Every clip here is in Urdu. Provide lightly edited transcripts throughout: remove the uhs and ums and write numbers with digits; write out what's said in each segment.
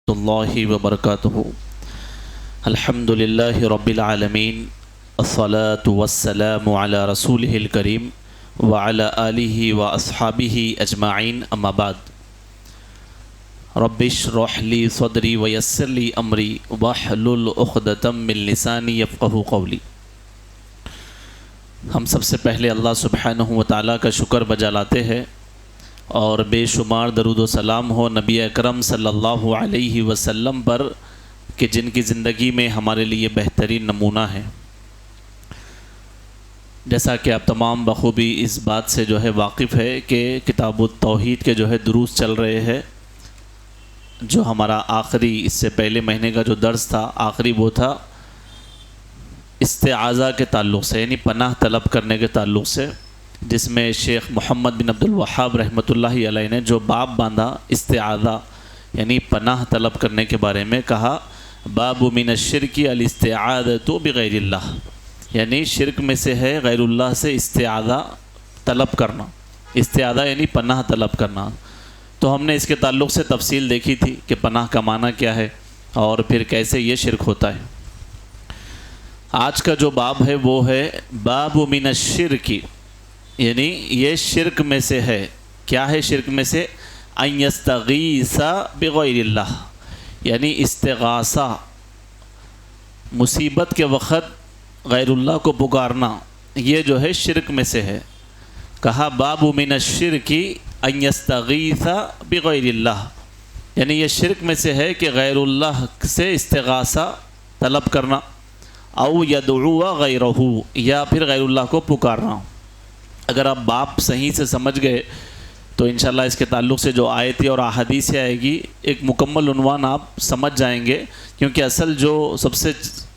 اللہ وبرکاتہ الحمد للہ رب العالمین الصلاة والسلام علی رسولہ الکریم وعلی آلہ واصحابہ اجمعین اما بعد رب اشرح لی صدری ویسر لی امری واحلل عقدۃ من لسانی یفقہوا قولی۔ ہم سب سے پہلے اللہ سبحانہ و تعالیٰ کا شکر بجا لاتے ہیں اور بے شمار درود و سلام ہو نبی اکرم صلی اللہ علیہ وسلم پر کہ جن کی زندگی میں ہمارے لیے بہترین نمونہ ہے۔ جیسا کہ آپ تمام بخوبی اس بات سے جو ہے واقف ہے کہ کتاب التوحید کے جو ہے دروس چل رہے ہیں، جو ہمارا آخری اس سے پہلے مہینے کا جو درس تھا آخری وہ تھا استعاذہ کے تعلق سے، یعنی پناہ طلب کرنے کے تعلق سے، جس میں شیخ محمد بن عبد الوہاب رحمۃ اللہ علیہ نے جو باب باندھا استعاذہ یعنی پناہ طلب کرنے کے بارے میں، کہا باب من الشرک الاستعاذۃ بغیر اللہ، یعنی شرک میں سے ہے غیر اللہ سے استعاذہ طلب کرنا۔ استعاذہ یعنی پناہ طلب کرنا۔ تو ہم نے اس کے تعلق سے تفصیل دیکھی تھی کہ پناہ کا معنی کیا ہے اور پھر کیسے یہ شرک ہوتا ہے۔ آج کا جو باب ہے وہ ہے باب من الشرک، یعنی یہ شرک میں سے ہے۔ کیا ہے شرک میں سے؟ ان یستغیث بغیر اللہ، یعنی استغاثہ، مصیبت کے وقت غیر اللہ کو پکارنا، یہ جو ہے شرک میں سے ہے۔ کہا باب من الشرک ان یستغیث بغیر اللہ، یعنی یہ شرک میں سے ہے کہ غیر اللہ سے استغاثہ طلب کرنا، او یدعو غیرہ، یا پھر غیر اللہ کو پکارنا۔ اگر آپ باب صحیح سے سمجھ گئے تو انشاءاللہ اس کے تعلق سے جو آیتیں اور احادیث آئے گی ایک مکمل عنوان آپ سمجھ جائیں گے، کیونکہ اصل جو سب سے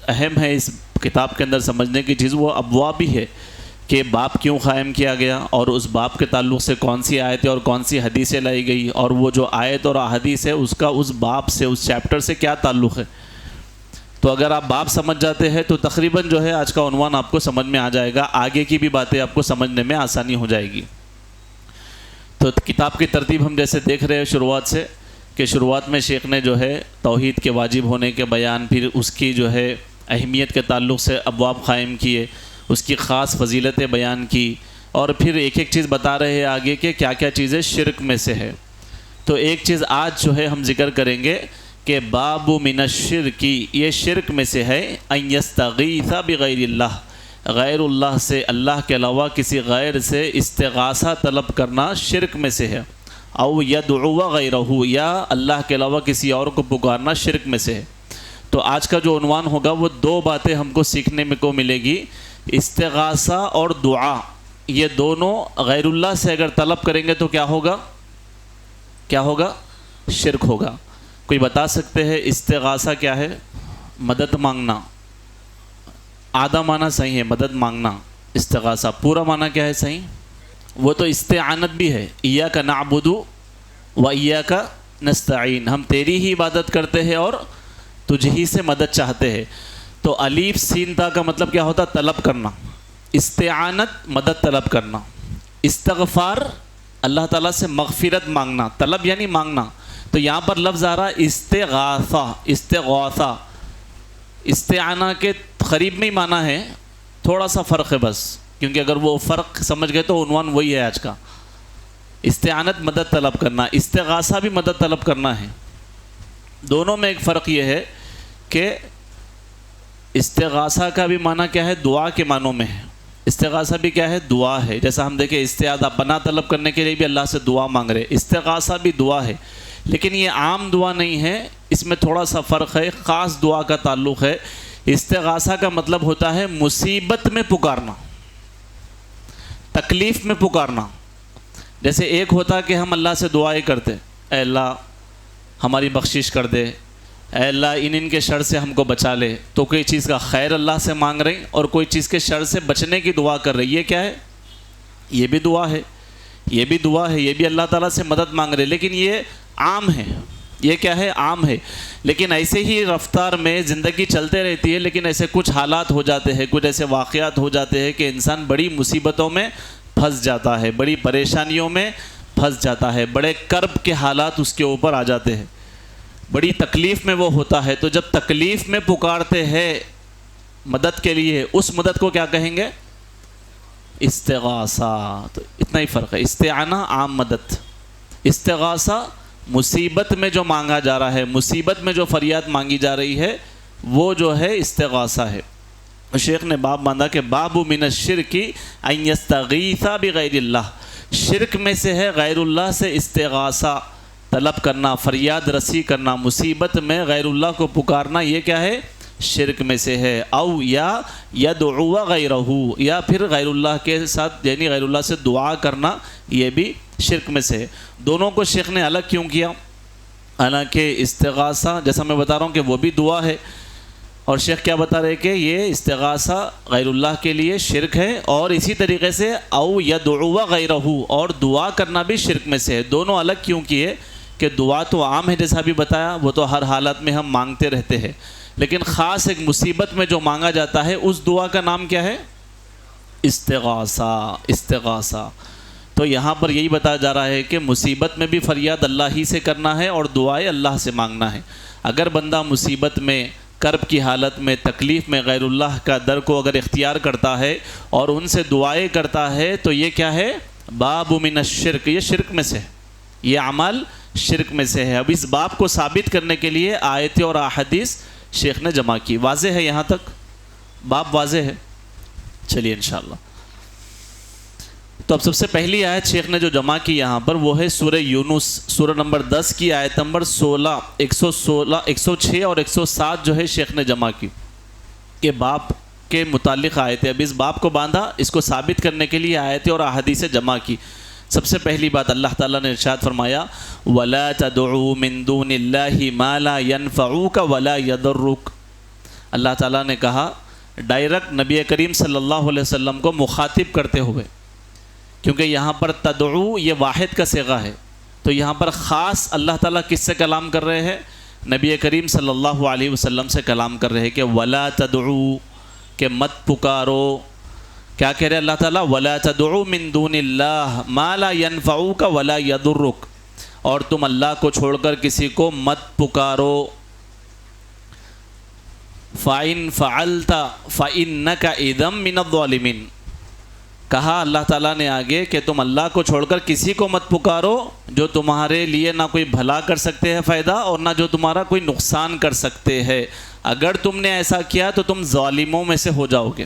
اہم ہے اس کتاب کے اندر سمجھنے کی چیز وہ ابواب بھی ہے کہ باب کیوں قائم کیا گیا اور اس باب کے تعلق سے کون سی آیتیں اور کون سی حدیثیں لائی گئی، اور وہ جو آیت اور احادیث ہے اس کا اس باب سے اس چیپٹر سے کیا تعلق ہے۔ تو اگر آپ باب سمجھ جاتے ہیں تو تقریباً جو ہے آج کا عنوان آپ کو سمجھ میں آ جائے گا، آگے کی بھی باتیں آپ کو سمجھنے میں آسانی ہو جائے گی۔ تو کتاب کی ترتیب ہم جیسے دیکھ رہے ہیں شروعات سے، کہ شروعات میں شیخ نے جو ہے توحید کے واجب ہونے کے بیان، پھر اس کی جو ہے اہمیت کے تعلق سے ابواب قائم کیے، اس کی خاص فضیلتیں بیان کی، اور پھر ایک ایک چیز بتا رہے ہیں آگے کہ کیا کیا چیزیں شرک میں سے ہے۔ تو ایک چیز آج جو ہے ہم ذکر کریں گے کہ باب من الشرک، یہ شرک میں سے ہے ان یستغیث بغیر اللہ، غیر اللہ سے، اللہ کے علاوہ کسی غیر سے استغاثہ طلب کرنا شرک میں سے ہے، او یدعو غیرہ، یا اللہ کے علاوہ کسی اور کو پکارنا شرک میں سے ہے۔ تو آج کا جو عنوان ہوگا وہ دو باتیں ہم کو سیکھنے میں کو ملے گی، استغاثہ اور دعا، یہ دونوں غیر اللہ سے اگر طلب کریں گے تو کیا ہوگا؟ کیا ہوگا؟ شرک ہوگا۔ کوئی بتا سکتے ہیں استغاثہ کیا ہے؟ مدد مانگنا۔ آدھا معنی صحیح ہے مدد مانگنا، استغاثہ پورا معنی کیا ہے صحیح؟ وہ تو استعانت بھی ہے، ایاک نعبد و ایاک نستعین، ہم تیری ہی عبادت کرتے ہیں اور تجھ ہی سے مدد چاہتے ہیں۔ تو الف سین تا کا مطلب کیا ہوتا؟ طلب کرنا۔ استعانت مدد طلب کرنا، استغفار اللہ تعالیٰ سے مغفرت مانگنا، طلب یعنی مانگنا۔ تو یہاں پر لفظ آ رہا استغاثہ، استغاثہ، استعانہ کے قریب میں ہی معنی ہے، تھوڑا سا فرق ہے بس، کیونکہ اگر وہ فرق سمجھ گئے تو عنوان وہی ہے آج کا۔ استعانت مدد طلب کرنا، استغاثہ بھی مدد طلب کرنا ہے۔ دونوں میں ایک فرق یہ ہے کہ استغاثہ کا بھی معنی کیا ہے؟ دعا کے معنوں میں ہے۔ استغاثہ بھی کیا ہے؟ دعا ہے۔ جیسا ہم دیکھیں استعاذہ پناہ طلب کرنے کے لیے بھی اللہ سے دعا مانگ رہے، استغاثہ بھی دعا ہے، لیکن یہ عام دعا نہیں ہے، اس میں تھوڑا سا فرق ہے، خاص دعا کا تعلق ہے۔ استغاثہ کا مطلب ہوتا ہے مصیبت میں پکارنا، تکلیف میں پکارنا۔ جیسے ایک ہوتا کہ ہم اللہ سے دعائیں کرتے، اے اللہ ہماری بخشش کر دے، اے اللہ ان کے شر سے ہم کو بچا لے، تو کوئی چیز کا خیر اللہ سے مانگ رہے اور کوئی چیز کے شر سے بچنے کی دعا کر رہی، یہ کیا ہے؟ یہ بھی دعا ہے، یہ بھی دعا ہے، یہ بھی اللہ تعالیٰ سے مدد مانگ رہے، لیکن یہ عام ہے۔ یہ کیا ہے؟ عام ہے۔ لیکن ایسے ہی رفتار میں زندگی چلتے رہتی ہے، لیکن ایسے کچھ حالات ہو جاتے ہیں، کچھ ایسے واقعات ہو جاتے ہیں کہ انسان بڑی مصیبتوں میں پھنس جاتا ہے، بڑی پریشانیوں میں پھنس جاتا ہے، بڑے کرب کے حالات اس کے اوپر آ جاتے ہیں۔ بڑی تکلیف میں وہ ہوتا ہے، تو جب تکلیف میں پکارتے ہیں مدد کے لیے، اس مدد کو کیا کہیں گے؟ استغاثہ. تو اتنا ہی فرق ہے. استعانہ عام مدد، استغاثہ مصیبت میں جو مانگا جا رہا ہے، مصیبت میں جو فریاد مانگی جا رہی ہے، وہ جو ہے استغاثہ ہے. شیخ نے باب باندھا کہ باب من الشرک ان یستغیث بغیر اللہ، شرک میں سے ہے غیر اللہ سے استغاثہ طلب کرنا، فریاد رسی کرنا، مصیبت میں غیر اللہ کو پکارنا، یہ کیا ہے؟ شرک میں سے ہے. او یا یدعو غیرہ، یا پھر غیر اللہ کے ساتھ یعنی غیر اللہ سے دعا کرنا، یہ بھی شرک میں سے ہے. دونوں کو شیخ نے الگ کیوں کیا؟ حالانکہ استغاثہ جیسا میں بتا رہا ہوں کہ وہ بھی دعا ہے، اور شیخ کیا بتا رہے کہ یہ استغاثہ غیر اللہ کے لیے شرک ہے، اور اسی طریقے سے او یدعو غیرہ، اور دعا کرنا بھی شرک میں سے ہے. دونوں الگ کیوں کیے؟ کہ دعا تو عام ہے جیسا بھی بتایا، وہ تو ہر حالت میں ہم مانگتے رہتے ہیں، لیکن خاص ایک مصیبت میں جو مانگا جاتا ہے اس دعا کا نام کیا ہے؟ استغاثہ. استغاثہ. تو یہاں پر یہی بتایا جا رہا ہے کہ مصیبت میں بھی فریاد اللہ ہی سے کرنا ہے اور دعائیں اللہ سے مانگنا ہے. اگر بندہ مصیبت میں، کرب کی حالت میں، تکلیف میں غیر اللہ کا در کو اگر اختیار کرتا ہے اور ان سے دعائیں کرتا ہے تو یہ کیا ہے؟ باب من الشرک، یہ شرک میں سے ہے، یہ عمل شرک میں سے ہے. اب اس باب کو ثابت کرنے کے لیے آیتیں اور احادیث شیخ نے جمع کی. واضح ہے یہاں تک؟ باب واضح ہے؟ چلیے انشاءاللہ. تو اب سب سے پہلی آیت شیخ نے جو جمع کی یہاں پر وہ ہے سورہ یونس، سورہ نمبر 10 کی آیت نمبر 16، 106 اور 107 جو ہے شیخ نے جمع کی. کہ باب کے متعلق آیتیں، اب اس باب کو باندھا، اس کو ثابت کرنے کے لیے آیتیں اور احادیث جمع کی. سب سے پہلی بات اللہ تعالیٰ نے ارشاد فرمایا وَلَا تَدْعُوا مِن دُونِ اللَّهِ مَا لَا يَنْفَعُوكَ وَلَا يَضُرُّكَ. اللہ تعالیٰ نے کہا ڈائریکٹ نبی کریم صلی اللہ علیہ وسلم کو مخاطب کرتے ہوئے، کیونکہ یہاں پر تدعو یہ واحد کا صیغہ ہے، تو یہاں پر خاص اللہ تعالیٰ کس سے کلام کر رہے ہیں؟ نبی کریم صلی اللہ علیہ وسلم سے کلام کر رہے ہیں کہ وَلَا تَدْعُوا، کہ مت پکارو. کیا کہہ رہے اللہ تعالیٰ؟ وَلَا تَدْعُوا مِن دُونِ اللَّهِ مَا لَا يَنْفَعُوكَ وَلَا يَضُرُّكَ، اور تم اللہ کو چھوڑ کر کسی کو مت پکارو. فَإِن فَعَلْتَ فَإِنَّكَ إِذًا مِّنَ الظَّالِمِينَ. کہا اللہ تعالیٰ نے آگے کہ تم اللہ کو چھوڑ کر کسی کو مت پکارو جو تمہارے لیے نہ کوئی بھلا کر سکتے ہیں فائدہ اور نہ جو تمہارا کوئی نقصان کر سکتے ہیں. اگر تم نے ایسا کیا تو تم ظالموں میں سے ہو جاؤ گے.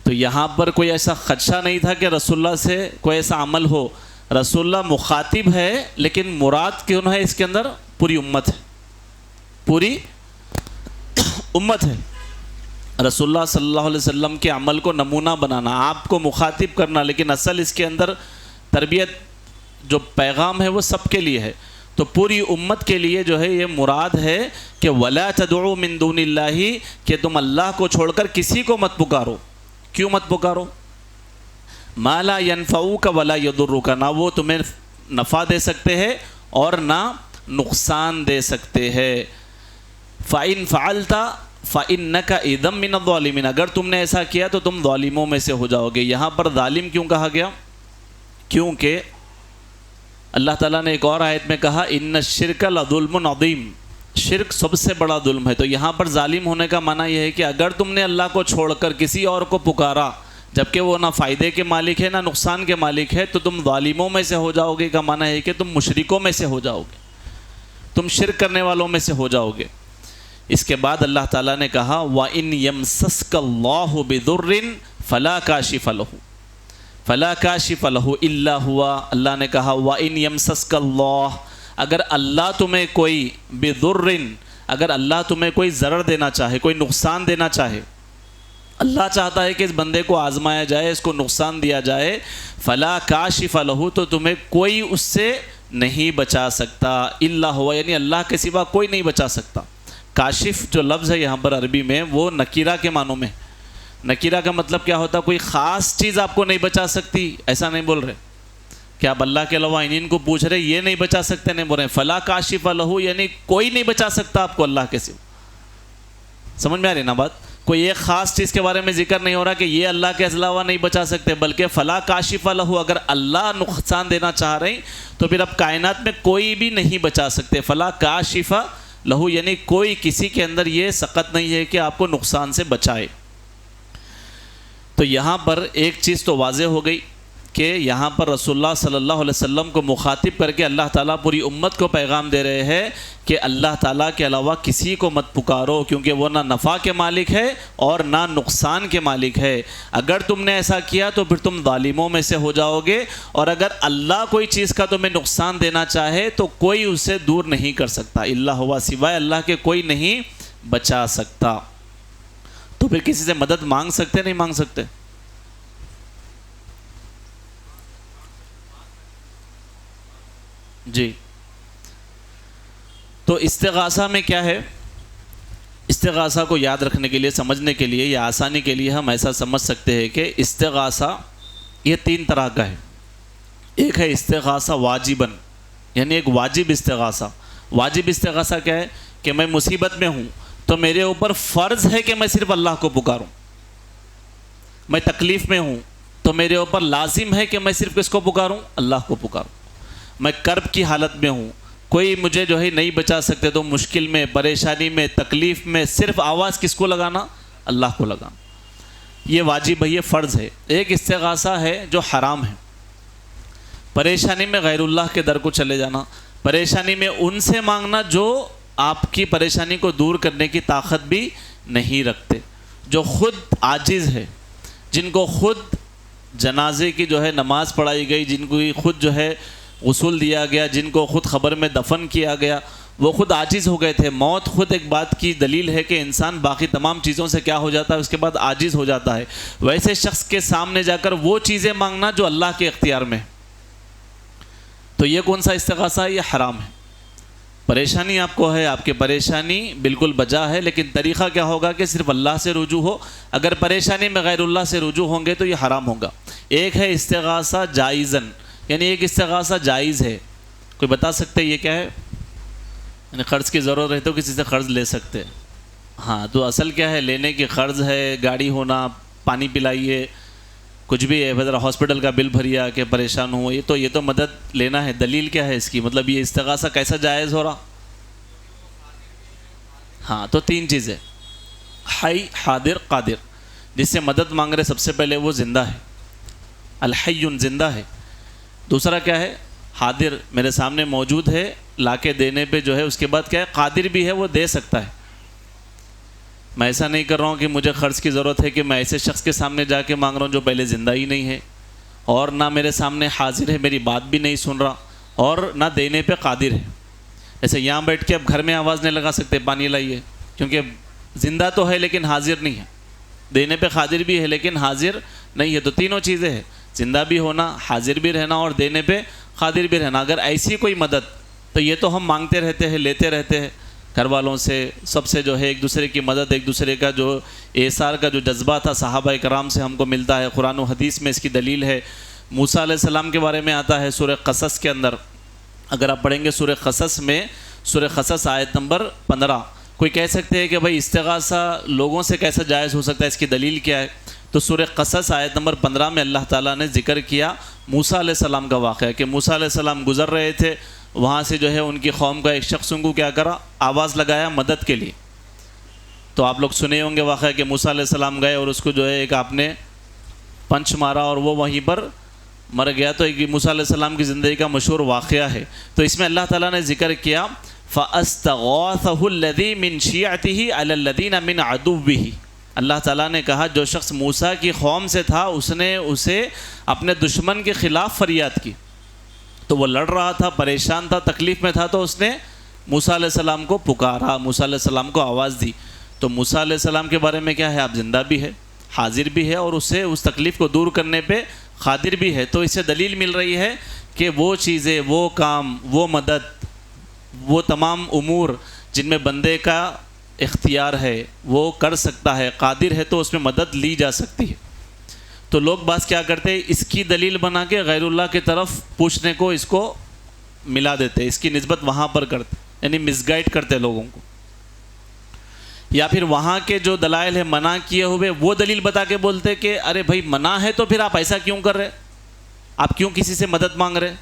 تو یہاں پر کوئی ایسا خدشہ نہیں تھا کہ رسول اللہ سے کوئی ایسا عمل ہو. رسول اللہ مخاطب ہے، لیکن مراد کیوں ہے اس کے اندر؟ پوری امت ہے، پوری امت ہے. رسول اللہ صلی اللہ علیہ وسلم کے عمل کو نمونہ بنانا، آپ کو مخاطب کرنا، لیکن اصل اس کے اندر تربیت جو پیغام ہے وہ سب کے لیے ہے. تو پوری امت کے لیے جو ہے یہ مراد ہے کہ وَلَا تَدْعُوا مِن دُونِ اللَّهِ، کہ تم اللہ کو چھوڑ کر کسی کو مت پکارو. کیوں مت پکارو؟ مَا لَا يَنْفَعُوكَ وَلَا يَضُرُّكَ، نہ وہ تمہیں نفع دے سکتے ہیں اور نہ نقصان دے سکتے ہیں. فَإِن فَعَلْتَ فَإِنَّكَ إِذًا مِّنَ الظَّالِمِينَ، اگر تم نے ایسا کیا تو تم ظالموں میں سے ہو جاؤ گے. یہاں پر ظالم کیوں کہا گیا؟ کیونکہ اللہ تعالیٰ نے ایک اور آیت میں کہا إِنَّ الشِّرْكَ لَظُلْمٌ عَظِيمٌ، شرک سب سے بڑا ظلم ہے. تو یہاں پر ظالم ہونے کا معنی یہ ہے کہ اگر تم نے اللہ کو چھوڑ کر کسی اور کو پکارا جبکہ وہ نہ فائدے کے مالک ہے نہ نقصان کے مالک ہے تو تم ظالموں میں سے ہو جاؤ گے. کا معنی ہے کہ تم مشرکوں میں سے ہو جاؤ گے، تم شرک کرنے والوں میں سے ہو جاؤ گے. اس کے بعد اللہ تعالیٰ نے کہا وَإِن يَمْسَسْكَ اللَّهُ بِضُرٍّ فَلَا كَاشِفَ لَهُ فَلَا كَاشِفَ لَهُ إِلَّا هُوَ. اللہ نے کہا وَإِن يَمْسَسْكَ اللَّهُ، اگر اللہ تمہیں کوئی بِضُرٍّ، اگر اللہ تمہیں کوئی ضرر دینا چاہے، کوئی نقصان دینا چاہے، اللہ چاہتا ہے کہ اس بندے کو آزمایا جائے، اس کو نقصان دیا جائے، فَلَا كَاشِفَ لَهُ، تو تمہیں کوئی اس سے نہیں بچا سکتا. إِلَّا هُوَ، یعنی اللہ کے سوا کوئی نہیں بچا سکتا. کاشف جو لفظ ہے یہاں پر عربی میں وہ نکیرہ کے معنوں میں. نکیرہ کا مطلب کیا ہوتا ہے؟ کوئی خاص چیز آپ کو نہیں بچا سکتی، ایسا نہیں بول رہے کہ آپ اللہ کے علاوہ ان کو پوچھ رہے یہ نہیں بچا سکتے، نہیں بول رہے فلا کاشف لہو، یعنی کوئی نہیں بچا سکتا آپ کو اللہ کے سوا. سمجھ میں آ رہی نا بات؟ کوئی ایک خاص چیز کے بارے میں ذکر نہیں ہو رہا کہ یہ اللہ کے علاوہ نہیں بچا سکتے، بلکہ فلا کاشف لہ، اگر اللہ نقصان دینا چاہ رہے ہیں تو پھر اب کائنات میں کوئی بھی نہیں بچا سکتے. فلا کاشف لہ یعنی کوئی کسی کے اندر یہ سقط نہیں ہے کہ آپ کو نقصان سے بچائے. تو یہاں پر ایک چیز تو واضح ہو گئی کہ یہاں پر رسول اللہ صلی اللہ علیہ وسلم کو مخاطب کر کے اللہ تعالیٰ پوری امت کو پیغام دے رہے ہیں کہ اللہ تعالیٰ کے علاوہ کسی کو مت پکارو، کیونکہ وہ نہ نفع کے مالک ہے اور نہ نقصان کے مالک ہے. اگر تم نے ایسا کیا تو پھر تم ظالموں میں سے ہو جاؤ گے، اور اگر اللہ کوئی چیز کا تمہیں نقصان دینا چاہے تو کوئی اسے دور نہیں کر سکتا. اللہ ہوا، سوائے اللہ کے کوئی نہیں بچا سکتا. تو پھر کسی سے مدد مانگ سکتے نہیں مانگ سکتے؟ جی. تو استغاثہ میں کیا ہے؟ استغاثہ کو یاد رکھنے کے لیے، سمجھنے کے لیے یا آسانی کے لیے ہم ایسا سمجھ سکتے ہیں کہ استغاثہ یہ 3 طرح کا ہے. ایک ہے استغاثہ واجباً، یعنی ایک واجب استغاثہ. واجب استغاثہ کیا ہے؟ کہ میں مصیبت میں ہوں تو میرے اوپر فرض ہے کہ میں صرف اللہ کو پکاروں. میں تکلیف میں ہوں تو میرے اوپر لازم ہے کہ میں صرف کس کو پکاروں؟ اللہ کو پکاروں. میں کرب کی حالت میں ہوں، کوئی مجھے جو ہے نہیں بچا سکتے، تو مشکل میں، پریشانی میں، تکلیف میں صرف آواز کس کو لگانا؟ اللہ کو لگانا. یہ واجب ہے، یہ فرض ہے. ایک استغاثہ ہے جو حرام ہے، پریشانی میں غیر اللہ کے در کو چلے جانا، پریشانی میں ان سے مانگنا جو آپ کی پریشانی کو دور کرنے کی طاقت بھی نہیں رکھتے، جو خود عاجز ہے، جن کو خود جنازے کی جو ہے نماز پڑھائی گئی، جن کو خود جو ہے غسل دیا گیا، جن کو خود خبر میں دفن کیا گیا، وہ خود عاجز ہو گئے تھے. موت خود ایک بات کی دلیل ہے کہ انسان باقی تمام چیزوں سے کیا ہو جاتا ہے؟ اس کے بعد عاجز ہو جاتا ہے. ویسے شخص کے سامنے جا کر وہ چیزیں مانگنا جو اللہ کے اختیار میں، تو یہ کون سا استغاثہ ہے؟ یہ حرام ہے. پریشانی آپ کو ہے، آپ کی پریشانی بالکل بجا ہے، لیکن طریقہ کیا ہوگا کہ صرف اللہ سے رجوع ہو. اگر پریشانی میں غیر اللہ سے رجوع ہوں گے تو یہ حرام ہوگا. ایک ہے استغاثہ جائزاً، یعنی ایک استغاثہ جائز ہے. کوئی بتا سکتے یہ کیا ہے؟ یعنی قرض کی ضرورت ہے تو کسی سے قرض لے سکتے. ہاں، تو اصل کیا ہے؟ لینے کی قرض ہے، گاڑی ہونا، پانی پلائیے، کچھ بھی ہے، ذرا ہاسپٹل کا بل بھریا کہ پریشان ہوں، یہ تو مدد لینا ہے. دلیل کیا ہے اس کی؟ مطلب یہ استغاثہ کیسا جائز ہو رہا؟ ہاں، تو 3 چیزیں: حی، حاضر، قادر. جس سے مدد مانگ رہے سب سے پہلے وہ زندہ ہے، الحی زندہ ہے. دوسرا کیا ہے؟ حاضر، میرے سامنے موجود ہے، لا کے دینے پہ جو ہے. اس کے بعد کیا ہے؟ قادر بھی ہے، وہ دے سکتا ہے. میں ایسا نہیں کر رہا ہوں کہ مجھے قرض کی ضرورت ہے کہ میں ایسے شخص کے سامنے جا کے مانگ رہا ہوں جو پہلے زندہ ہی نہیں ہے، اور نہ میرے سامنے حاضر ہے، میری بات بھی نہیں سن رہا، اور نہ دینے پہ قادر ہے. ایسے یہاں بیٹھ کے اب گھر میں آواز نہیں لگا سکتے پانی لائیے، کیونکہ زندہ تو ہے لیکن حاضر نہیں ہے. دینے پہ قادر بھی ہے لیکن حاضر نہیں ہے. تو تینوں چیزیں ہیں: زندہ بھی ہونا، حاضر بھی رہنا، اور دینے پہ قادر بھی رہنا. اگر ایسی کوئی مدد، تو یہ تو ہم مانگتے رہتے ہیں، لیتے رہتے ہیں گھر والوں سے، سب سے جو ہے ایک دوسرے کی مدد، ایک دوسرے کا جو ایثار کا جو جذبہ تھا صحابہ کرام سے ہم کو ملتا ہے. قرآن و حدیث میں اس کی دلیل ہے. موسیٰ علیہ السلام کے بارے میں آتا ہے سورہ قصص کے اندر. اگر آپ پڑھیں گے سورہ قصص میں، سورہ قصص آیت نمبر 15. کوئی کہہ سکتے ہیں کہ بھائی استغاثہ لوگوں سے کیسا جائز ہو سکتا ہے، اس کی دلیل کیا ہے؟ تو سورہ قصص آیت نمبر 15 میں اللہ تعالیٰ نے ذکر کیا موسیٰ علیہ السلام کا واقعہ، کہ موسیٰ علیہ السلام گزر رہے تھے، وہاں سے جو ہے ان کی قوم کا ایک شخص ان کو کیا کرا؟ آواز لگایا مدد کے لیے. تو آپ لوگ سنے ہوں گے واقعہ کہ موسیٰ علیہ السلام گئے اور اس کو جو ہے ایک آپ نے پنچ مارا اور وہ وہیں پر مر گیا. تو ایک موسیٰ علیہ السلام کی زندگی کا مشہور واقعہ ہے. تو اس میں اللہ تعالیٰ نے ذکر کیا فَأَسْتَغَاثَهُ الَّذِي مِنْ شِيعَتِهِ عَلَى الَّذِينَ مِنْ عَدُوِّهِ. اللہ تعالیٰ نے کہا جو شخص موسیٰ کی قوم سے تھا اس نے اسے اپنے دشمن کے خلاف فریاد کی. تو وہ لڑ رہا تھا، پریشان تھا، تکلیف میں تھا، تو اس نے موسیٰ علیہ السلام کو پکارا، موسیٰ علیہ السلام کو آواز دی. تو موسیٰ علیہ السلام کے بارے میں کیا ہے؟ آپ زندہ بھی ہے، حاضر بھی ہے، اور اسے اس تکلیف کو دور کرنے پہ قادر بھی ہے. تو اس سے دلیل مل رہی ہے کہ وہ چیزیں، وہ کام، وہ مدد، وہ تمام امور جن میں بندے کا اختیار ہے، وہ کر سکتا ہے، قادر ہے، تو اس میں مدد لی جا سکتی ہے. تو لوگ بعض کیا کرتے ہیں؟ اس کی دلیل بنا کے غیر اللہ کی طرف پوچھنے کو اس کو ملا دیتے، اس کی نسبت وہاں پر کرتے، یعنی مس گائڈ کرتے لوگوں کو. یا پھر وہاں کے جو دلائل ہے منع کیے ہوئے وہ دلیل بتا کے بولتے کہ ارے بھائی منع ہے تو پھر آپ ایسا کیوں کر رہے، آپ کیوں کسی سے مدد مانگ رہے؟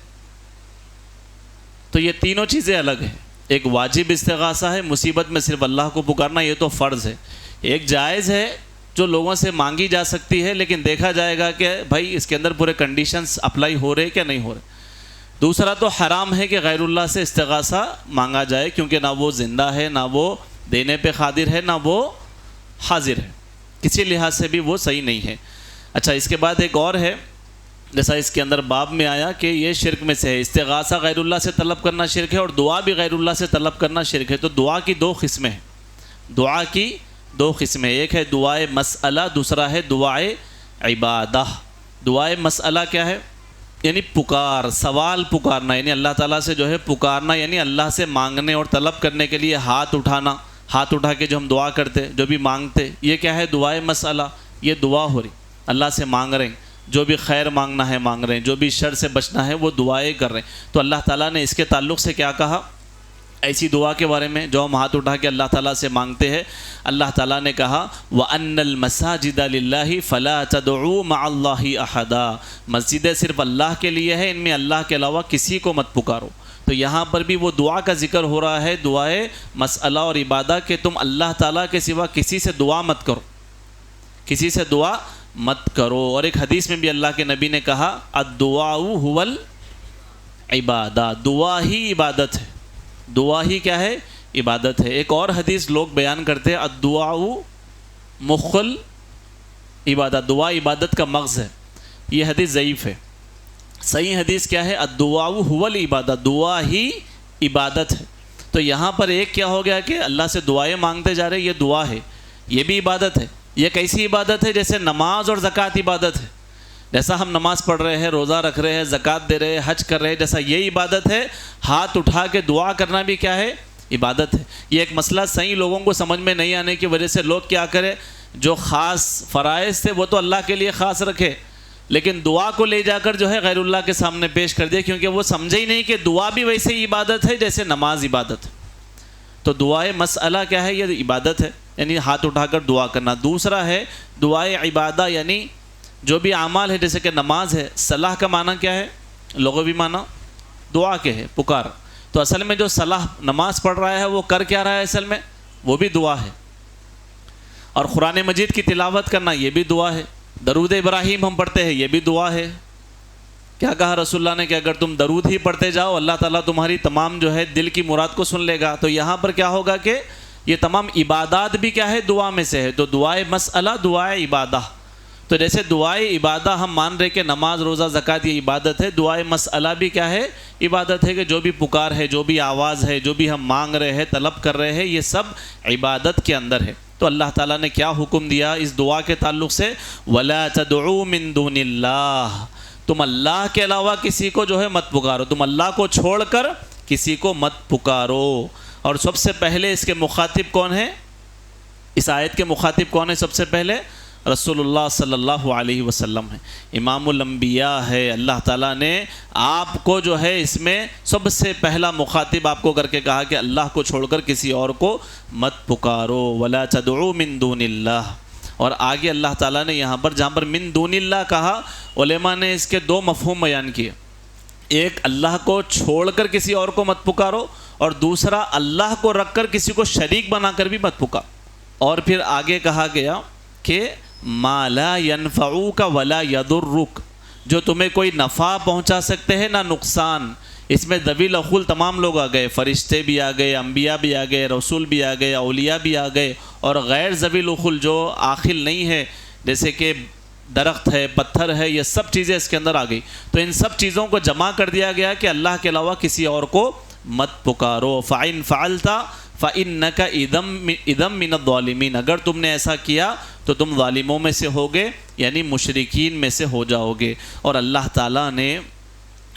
تو یہ تینوں چیزیں الگ ہیں. ایک واجب استغاثہ ہے، مصیبت میں صرف اللہ کو پکارنا، یہ تو فرض ہے. ایک جائز ہے جو لوگوں سے مانگی جا سکتی ہے، لیکن دیکھا جائے گا کہ بھائی اس کے اندر پورے کنڈیشنز اپلائی ہو رہے کیا نہیں ہو رہے. دوسرا تو حرام ہے کہ غیر اللہ سے استغاثہ مانگا جائے، کیونکہ نہ وہ زندہ ہے، نہ وہ دینے پہ قادر ہے، نہ وہ حاضر ہے، کسی لحاظ سے بھی وہ صحیح نہیں ہے. اچھا، اس کے بعد ایک اور ہے، جیسا اس کے اندر باب میں آیا کہ یہ شرک میں سے ہے. استغاثہ غیر اللہ سے طلب کرنا شرک ہے، اور دعا بھی غیر اللہ سے طلب کرنا شرک ہے. تو دعا کی دو قسمیں ہیں، دعا کی دو قسمیں، ایک ہے دعائے مسئلہ، دوسرا ہے دعائے عبادہ. دعائے مسئلہ کیا ہے؟ یعنی پکار، سوال پکارنا، یعنی اللہ تعالیٰ سے جو ہے پکارنا، یعنی اللہ سے مانگنے اور طلب کرنے کے لیے ہاتھ اٹھانا، ہاتھ اٹھا کے جو ہم دعا کرتے، جو بھی مانگتے، یہ کیا ہے؟ دعائے مسئلہ. یہ دعا ہو رہی، اللہ سے مانگ رہے ہیں، جو بھی خیر مانگنا ہے مانگ رہے ہیں، جو بھی شر سے بچنا ہے وہ دعائیں کر رہے ہیں. تو اللہ تعالیٰ نے اس کے تعلق سے کیا کہا ایسی دعا کے بارے میں جو ہم ہاتھ اٹھا کے اللہ تعالیٰ سے مانگتے ہیں؟ اللہ تعالیٰ نے کہا وَأَنَّ الْمَسَاجِدَ لِلَّهِ فَلَا تَدْعُوا مَعَ اللَّهِ أَحَدًا، مسجدیں صرف اللہ کے لیے ہے، ان میں اللہ کے علاوہ کسی کو مت پکارو. تو یہاں پر بھی وہ دعا کا ذکر ہو رہا ہے، دعائے مسئلہ اور عبادہ، کہ تم اللہ تعالیٰ کے سوا کسی سے دعا مت کرو، کسی سے دعا مت کرو. اور ایک حدیث میں بھی اللہ کے نبی نے کہا الدعاء هو العبادہ، دعا ہی عبادت ہے، دعا ہی کیا ہے؟ عبادت ہے. ایک اور حدیث لوگ بیان کرتے ہیں الدعاء مخ العبادہ، دعا عبادت کا مغز ہے. یہ حدیث ضعیف ہے. صحیح حدیث کیا ہے؟ الدعاء هو العبادہ، دعا ہی عبادت ہے. تو یہاں پر ایک کیا ہو گیا کہ اللہ سے دعائیں مانگتے جا رہے، یہ دعا ہے، یہ بھی عبادت ہے. یہ کیسی عبادت ہے؟ جیسے نماز اور زکوٰۃ عبادت ہے. جیسا ہم نماز پڑھ رہے ہیں، روزہ رکھ رہے ہیں، زکوٰۃ دے رہے ہیں، حج کر رہے ہیں، جیسا یہ عبادت ہے. ہاتھ اٹھا کے دعا کرنا بھی کیا ہے؟ عبادت ہے. یہ ایک مسئلہ صحیح لوگوں کو سمجھ میں نہیں آنے کی وجہ سے لوگ کیا کرے، جو خاص فرائض تھے وہ تو اللہ کے لیے خاص رکھے، لیکن دعا کو لے جا کر جو ہے غیر اللہ کے سامنے پیش کر دیا، کیونکہ وہ سمجھے ہی نہیں کہ دعا بھی ویسے ہی عبادت ہے جیسے نماز عبادت ہے. تو دعائے مسئلہ کیا ہے؟ یہ عبادت ہے، یعنی ہاتھ اٹھا کر دعا کرنا. دوسرا ہے دعائے عبادہ، یعنی جو بھی اعمال ہے، جیسے کہ نماز ہے، صلاح کا معنی کیا ہے؟ لغوی معنی دعا کے ہے، پکار. تو اصل میں جو صلاح نماز پڑھ رہا ہے وہ کر کیا رہا ہے؟ اصل میں وہ بھی دعا ہے. اور قرآن مجید کی تلاوت کرنا یہ بھی دعا ہے. درود ابراہیم ہم پڑھتے ہیں، یہ بھی دعا ہے. کیا کہا رسول اللہ نے کہ اگر تم درود ہی پڑھتے جاؤ اللہ تعالیٰ تمہاری تمام جو ہے دل کی مراد کو سن لے گا. تو یہاں پر کیا ہوگا کہ یہ تمام عبادات بھی کیا ہے؟ دعا میں سے ہے. تو دعائے مسئلہ، دعائے عبادہ. تو جیسے دعائے عبادہ ہم مان رہے کہ نماز، روزہ، زکوٰۃ یہ عبادت ہے، دعائے مسئلہ بھی کیا ہے؟ عبادت ہے، کہ جو بھی پکار ہے، جو بھی آواز ہے، جو بھی ہم مانگ رہے ہیں، طلب کر رہے ہیں، یہ سب عبادت کے اندر ہے. تو اللہ تعالیٰ نے کیا حکم دیا اس دعا کے تعلق سے؟ وَلَا تَدْعُوا مِن دُونِ اللَّهِ، تم اللہ کے علاوہ کسی کو جو ہے مت پکارو، تم اللہ کو چھوڑ کر کسی کو مت پکارو. اور سب سے پہلے اس کے مخاطب کون ہے؟ اس آیت کے مخاطب کون ہے؟ سب سے پہلے رسول اللہ صلی اللہ علیہ وسلم ہے، امام الانبیاء ہے. اللہ تعالیٰ نے آپ کو جو ہے اس میں سب سے پہلا مخاطب آپ کو کر کے کہا کہ اللہ کو چھوڑ کر کسی اور کو مت پکارو. وَلَا تَدْعُوا مِن دُونِ اللَّهِ. اور آگے اللہ تعالیٰ نے یہاں پر جہاں پر من دون اللہ کہا، علماء نے اس کے دو مفہوم بیان کیے. ایک اللہ کو چھوڑ کر کسی اور کو مت پکارو، اور دوسرا اللہ کو رکھ کر کسی کو شریک بنا کر بھی مت پکارو. اور پھر آگے کہا گیا کہ ما لا ينفعوک ولا يضرک، جو تمہیں کوئی نفع پہنچا سکتے ہیں نہ نقصان. اس میں ذوی العقول تمام لوگ آ گئے، فرشتے بھی آ گئے، انبیاء بھی آ گئے، رسول بھی آ گئے، اولیاء بھی آ گئے، اور غیر ذوی العقول جو عاقل نہیں ہے جیسے کہ درخت ہے، پتھر ہے، یہ سب چیزیں اس کے اندر آ گئی. تو ان سب چیزوں کو جمع کر دیا گیا کہ اللہ کے علاوہ کسی اور کو مت پکارو. فَإِن فَعَلْتَ فَإِنَّكَ إِذًا مِّنَ الظَّالِمِينَ، اگر تم نے ایسا کیا تو تم ظالموں میں سے ہوگے، یعنی مشرکین میں سے ہو جاؤ گے. اور اللہ تعالیٰ نے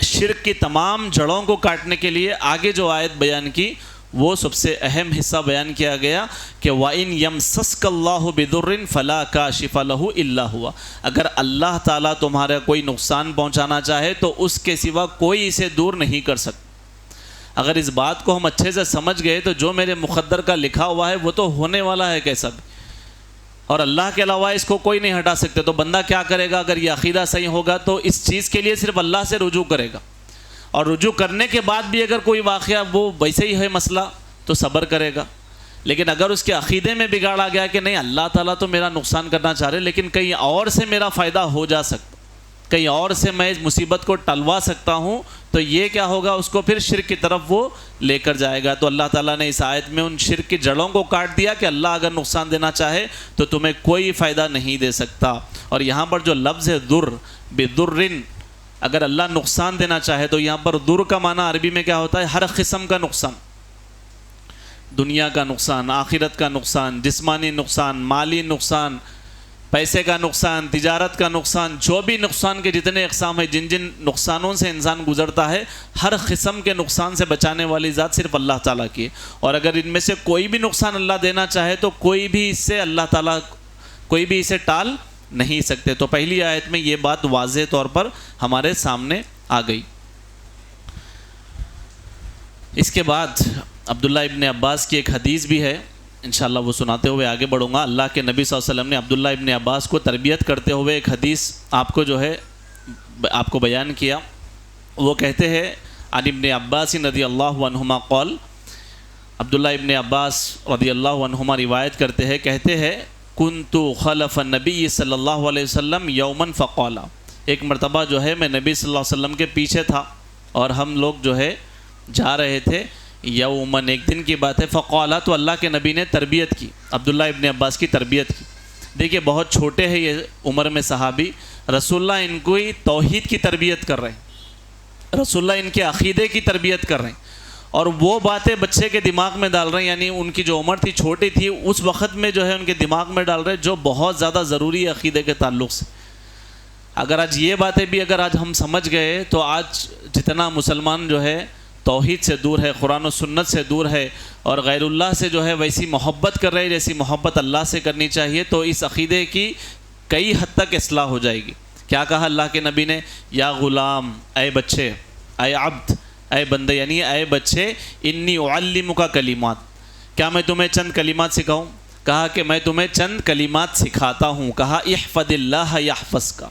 شرک کی تمام جڑوں کو کاٹنے کے لیے آگے جو آیت بیان کی وہ سب سے اہم حصہ بیان کیا گیا کہ وَإِن يَمْسَسْكَ اللَّهُ بِضُرٍّ فَلَا كَاشِفَ لَهُ إِلَّا هُوَ، اگر اللہ تعالیٰ تمہارا کوئی نقصان پہنچانا چاہے تو اس کے سوا کوئی اسے دور نہیں کر سکتا. اگر اس بات کو ہم اچھے سے سمجھ گئے تو جو میرے مقدر کا لکھا ہوا ہے وہ تو ہونے والا ہے کیسا بھی، اور اللہ کے علاوہ اس کو کوئی نہیں ہٹا سکتے. تو بندہ کیا کرے گا؟ اگر یہ عقیدہ صحیح ہوگا تو اس چیز کے لیے صرف اللہ سے رجوع کرے گا، اور رجوع کرنے کے بعد بھی اگر کوئی واقعہ وہ ویسے ہی ہے مسئلہ تو صبر کرے گا. لیکن اگر اس کے عقیدے میں بگاڑ آ گیا کہ نہیں اللہ تعالیٰ تو میرا نقصان کرنا چاہ رہے لیکن کہیں اور سے میرا فائدہ ہو جا سکتا، کہیں اور سے میں اس مصیبت کو ٹلوا سکتا ہوں، تو یہ کیا ہوگا؟ اس کو پھر شرک کی طرف وہ لے کر جائے گا. تو اللہ تعالیٰ نے اس آیت میں ان شرک کی جڑوں کو کاٹ دیا کہ اللہ اگر نقصان دینا چاہے تو تمہیں کوئی فائدہ نہیں دے سکتا. اور یہاں پر جو لفظ ہے در بدرن، اگر اللہ نقصان دینا چاہے تو یہاں پر در کا معنی عربی میں کیا ہوتا ہے؟ ہر قسم کا نقصان، دنیا کا نقصان، آخرت کا نقصان، جسمانی نقصان، مالی نقصان، پیسے کا نقصان، تجارت کا نقصان، جو بھی نقصان کے جتنے اقسام ہیں، جن جن نقصانوں سے انسان گزرتا ہے، ہر قسم کے نقصان سے بچانے والی ذات صرف اللہ تعالیٰ کی ہے. اور اگر ان میں سے کوئی بھی نقصان اللہ دینا چاہے تو کوئی بھی اس سے اللہ تعالیٰ کوئی بھی اسے ٹال نہیں سکتے. تو پہلی آیت میں یہ بات واضح طور پر ہمارے سامنے آ گئی. اس کے بعد عبداللہ ابن عباس کی ایک حدیث بھی ہے، انشاءاللہ وہ سناتے ہوئے آگے بڑھوں گا. اللہ کے نبی صلی اللہ علیہ وسلم نے عبداللہ ابن عباس کو تربیت کرتے ہوئے ایک حدیث آپ کو بیان کیا. وہ کہتے ہیں عن ابن عباس رضی اللہ عنہما قال، عبداللہ ابن عباس رضی اللہ عنہما روایت کرتے ہیں، کہتے ہیں کنت خلف النبی صلی اللہ علیہ وسلم یوما فقال، ایک مرتبہ جو ہے میں نبی صلی اللہ علیہ وسلم کے پیچھے تھا اور ہم لوگ جو ہے جا رہے تھے. یومن، ایک دن کی بات ہے. فقالا، تو اللہ کے نبی نے تربیت کی، عبداللہ ابن عباس کی تربیت کی. دیکھیے بہت چھوٹے ہیں یہ عمر میں صحابی، رسول اللہ ان کو ہی توحید کی تربیت کر رہے ہیں، رسول اللہ ان کے عقیدے کی تربیت کر رہے ہیں، اور وہ باتیں بچے کے دماغ میں ڈال رہے ہیں. یعنی ان کی جو عمر تھی چھوٹی تھی اس وقت میں جو ہے ان کے دماغ میں ڈال رہے ہیں جو بہت زیادہ ضروری ہے عقیدے کے تعلق سے. اگر آج یہ باتیں بھی اگر آج ہم سمجھ گئے تو آج جتنا مسلمان جو ہے توحید سے دور ہے، قرآن و سنت سے دور ہے، اور غیر اللہ سے جو ہے ویسی محبت کر رہے جیسی محبت اللہ سے کرنی چاہیے، تو اس عقیدے کی کئی حد تک اصلاح ہو جائے گی. کیا کہا اللہ کے نبی نے؟ یا غلام، اے بچے، اے عبد، اے بندے، یعنی اے بچے، انی اعلمک کلمات، کیا میں تمہیں چند کلمات سکھاؤں؟ کہا کہ میں تمہیں چند کلمات سکھاتا ہوں. کہا احفظ اللہ یحفظک،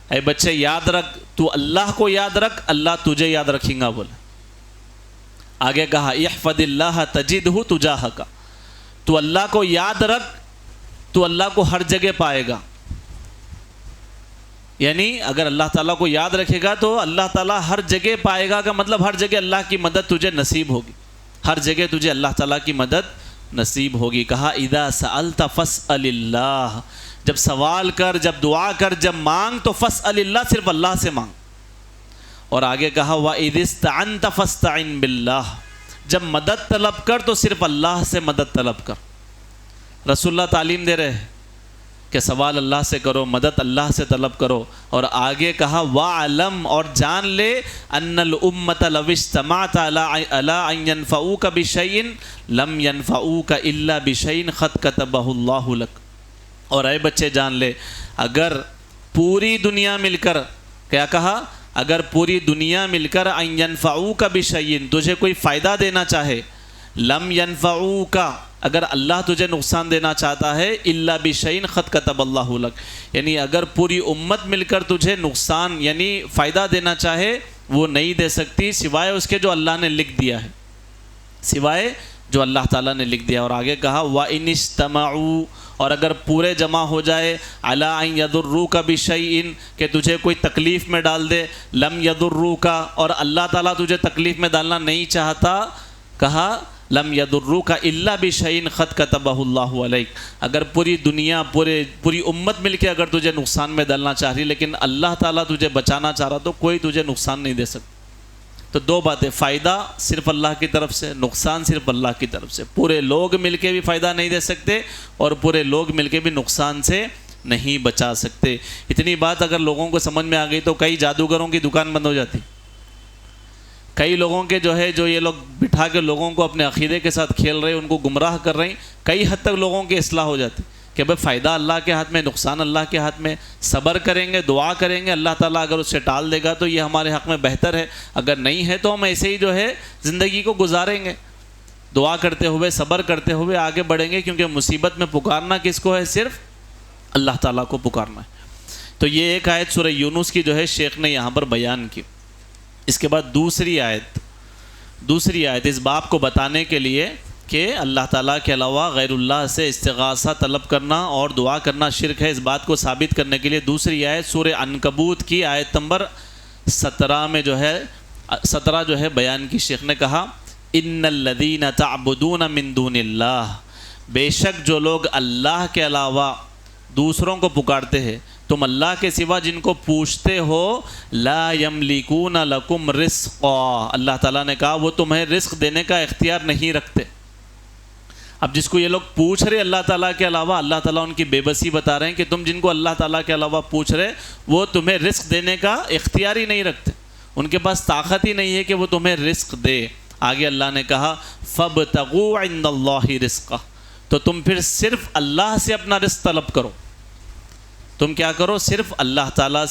اے بچے یاد رکھ، تو اللہ کو یاد رکھ، اللہ تجھے یاد رکھیں گا. بولے آگے کہا احفظ اللہ تجدہ تجاہک، تو اللہ کو یاد رکھ، تو اللہ کو ہر جگہ پائے گا. یعنی اگر اللہ تعالیٰ کو یاد رکھے گا تو اللہ تعالیٰ ہر جگہ پائے گا، کا مطلب ہر جگہ اللہ کی مدد تجھے نصیب ہوگی، ہر جگہ تجھے اللہ تعالیٰ کی مدد نصیب ہوگی. کہا اذا سألت فاسأل اللہ، جب سوال کر، جب دعا کر، جب مانگ تو فاسأل اللہ، صرف اللہ سے مانگ. اور آگے کہا وَإِذِ اسْتَعَنْتَ فَاسْتَعِنْ بِاللَّهِ، جب مدد طلب کر تو صرف اللہ سے مدد طلب کر. رسول اللہ تعلیم دے رہے ہیں کہ سوال اللہ سے کرو، مدد اللہ سے طلب کرو. اور آگے کہا وَعَلَمْ، اور جان لے، أَنَّ الْأُمَّةَ لَوِ اجْتَمَعَتْ عَلَىٰ أَن يَنْفَعُوكَ بِشَيْءٍ لَمْ يَنْفَعُوكَ إِلَّا بِشَيْءٍ قَدْ كَتَبَهُ اللَّهُ لَكَ. اور اے بچے جان لے، اگر پوری دنیا مل کر، کیا کہا؟ اگر پوری دنیا مل کر ان ينفعوک بشیء، تجھے کوئی فائدہ دینا چاہے، لم ينفعوک، اگر اللہ تجھے نقصان دینا چاہتا ہے، الا بشیء قد کتب اللہ لک، یعنی اگر پوری امت مل کر تجھے نقصان یعنی فائدہ دینا چاہے وہ نہیں دے سکتی سوائے اس کے جو اللہ نے لکھ دیا ہے، سوائے جو اللہ تعالیٰ نے لکھ دیا. اور آگے کہا وَإِنِ اسْتَمَعُوا، اور اگر پورے جمع ہو جائے، عَلَىٰ أَن يَضُرُّوكَ بِشَيْءٍ، کہ تجھے کوئی تکلیف میں ڈال دے، لَمْ يَضُرُّوكَ، اور اللہ تعالیٰ تجھے تکلیف میں ڈالنا نہیں چاہتا، کہا لَمْ يَضُرُّوكَ إِلَّا بِشَيْءٍ قَدْ كَتَبَهُ اللَّهُ عَلَيْكَ. اگر پوری دنیا پوری امت مل کے اگر تجھے نقصان میں ڈالنا چاہ رہی لیکن اللہ تعالیٰ تجھے بچانا چاہ رہا تو کوئی تجھے نقصان نہیں دے سکتا. تو دو باتیں، فائدہ صرف اللہ کی طرف سے، نقصان صرف اللہ کی طرف سے. پورے لوگ مل کے بھی فائدہ نہیں دے سکتے اور پورے لوگ مل کے بھی نقصان سے نہیں بچا سکتے. اتنی بات اگر لوگوں کو سمجھ میں آ گئی تو کئی جادوگروں کی دکان بند ہو جاتی، کئی لوگوں کے جو ہے جو یہ لوگ بٹھا کے لوگوں کو اپنے عقیدے کے ساتھ کھیل رہے ہیں، ان کو گمراہ کر رہے ہیں، کئی حد تک لوگوں کی اصلاح ہو جاتی. کہ بھئی فائدہ اللہ کے ہاتھ میں، نقصان اللہ کے ہاتھ میں، صبر کریں گے، دعا کریں گے، اللہ تعالیٰ اگر اسے ٹال دے گا تو یہ ہمارے حق میں بہتر ہے، اگر نہیں ہے تو ہم ایسے ہی جو ہے زندگی کو گزاریں گے، دعا کرتے ہوئے، صبر کرتے ہوئے آگے بڑھیں گے، کیونکہ مصیبت میں پکارنا کس کو ہے؟ صرف اللہ تعالیٰ کو پکارنا ہے۔ تو یہ ایک آیت سورہ یونس کی جو ہے شیخ نے یہاں پر بیان کی۔ اس کے بعد دوسری آیت اس باب کو بتانے کے لیے کہ اللہ تعالیٰ کے علاوہ غیر اللہ سے استغاثہ طلب کرنا اور دعا کرنا شرک ہے، اس بات کو ثابت کرنے کے لیے دوسری آیت سورہ عنکبوت کی آیت نمبر 17 میں جو ہے بیان کی۔ شیخ نے کہا ان الذین تعبدون من دون اللہ، بے شک جو لوگ اللہ کے علاوہ دوسروں کو پکارتے ہیں، تم اللہ کے سوا جن کو پوچھتے ہو، لا یملکون لکم رزقا، اللہ تعالیٰ نے کہا وہ تمہیں رزق دینے کا اختیار نہیں رکھتے۔ اب جس کو یہ لوگ پوچھ رہے اللہ تعالیٰ کے علاوہ، اللہ تعالیٰ ان کی بے بسی بتا رہے ہیں کہ تم جن کو اللہ تعالیٰ کے علاوہ پوچھ رہے وہ تمہیں رزق دینے کا اختیار ہی نہیں رکھتے، ان کے پاس طاقت ہی نہیں ہے کہ وہ تمہیں رزق دے۔ آگے اللہ نے کہا فابتغوا عند اللہ رزقا، تو تم پھر صرف اللہ سے اپنا رزق طلب کرو، تم کیا کرو؟ صرف اللہ تعالیٰ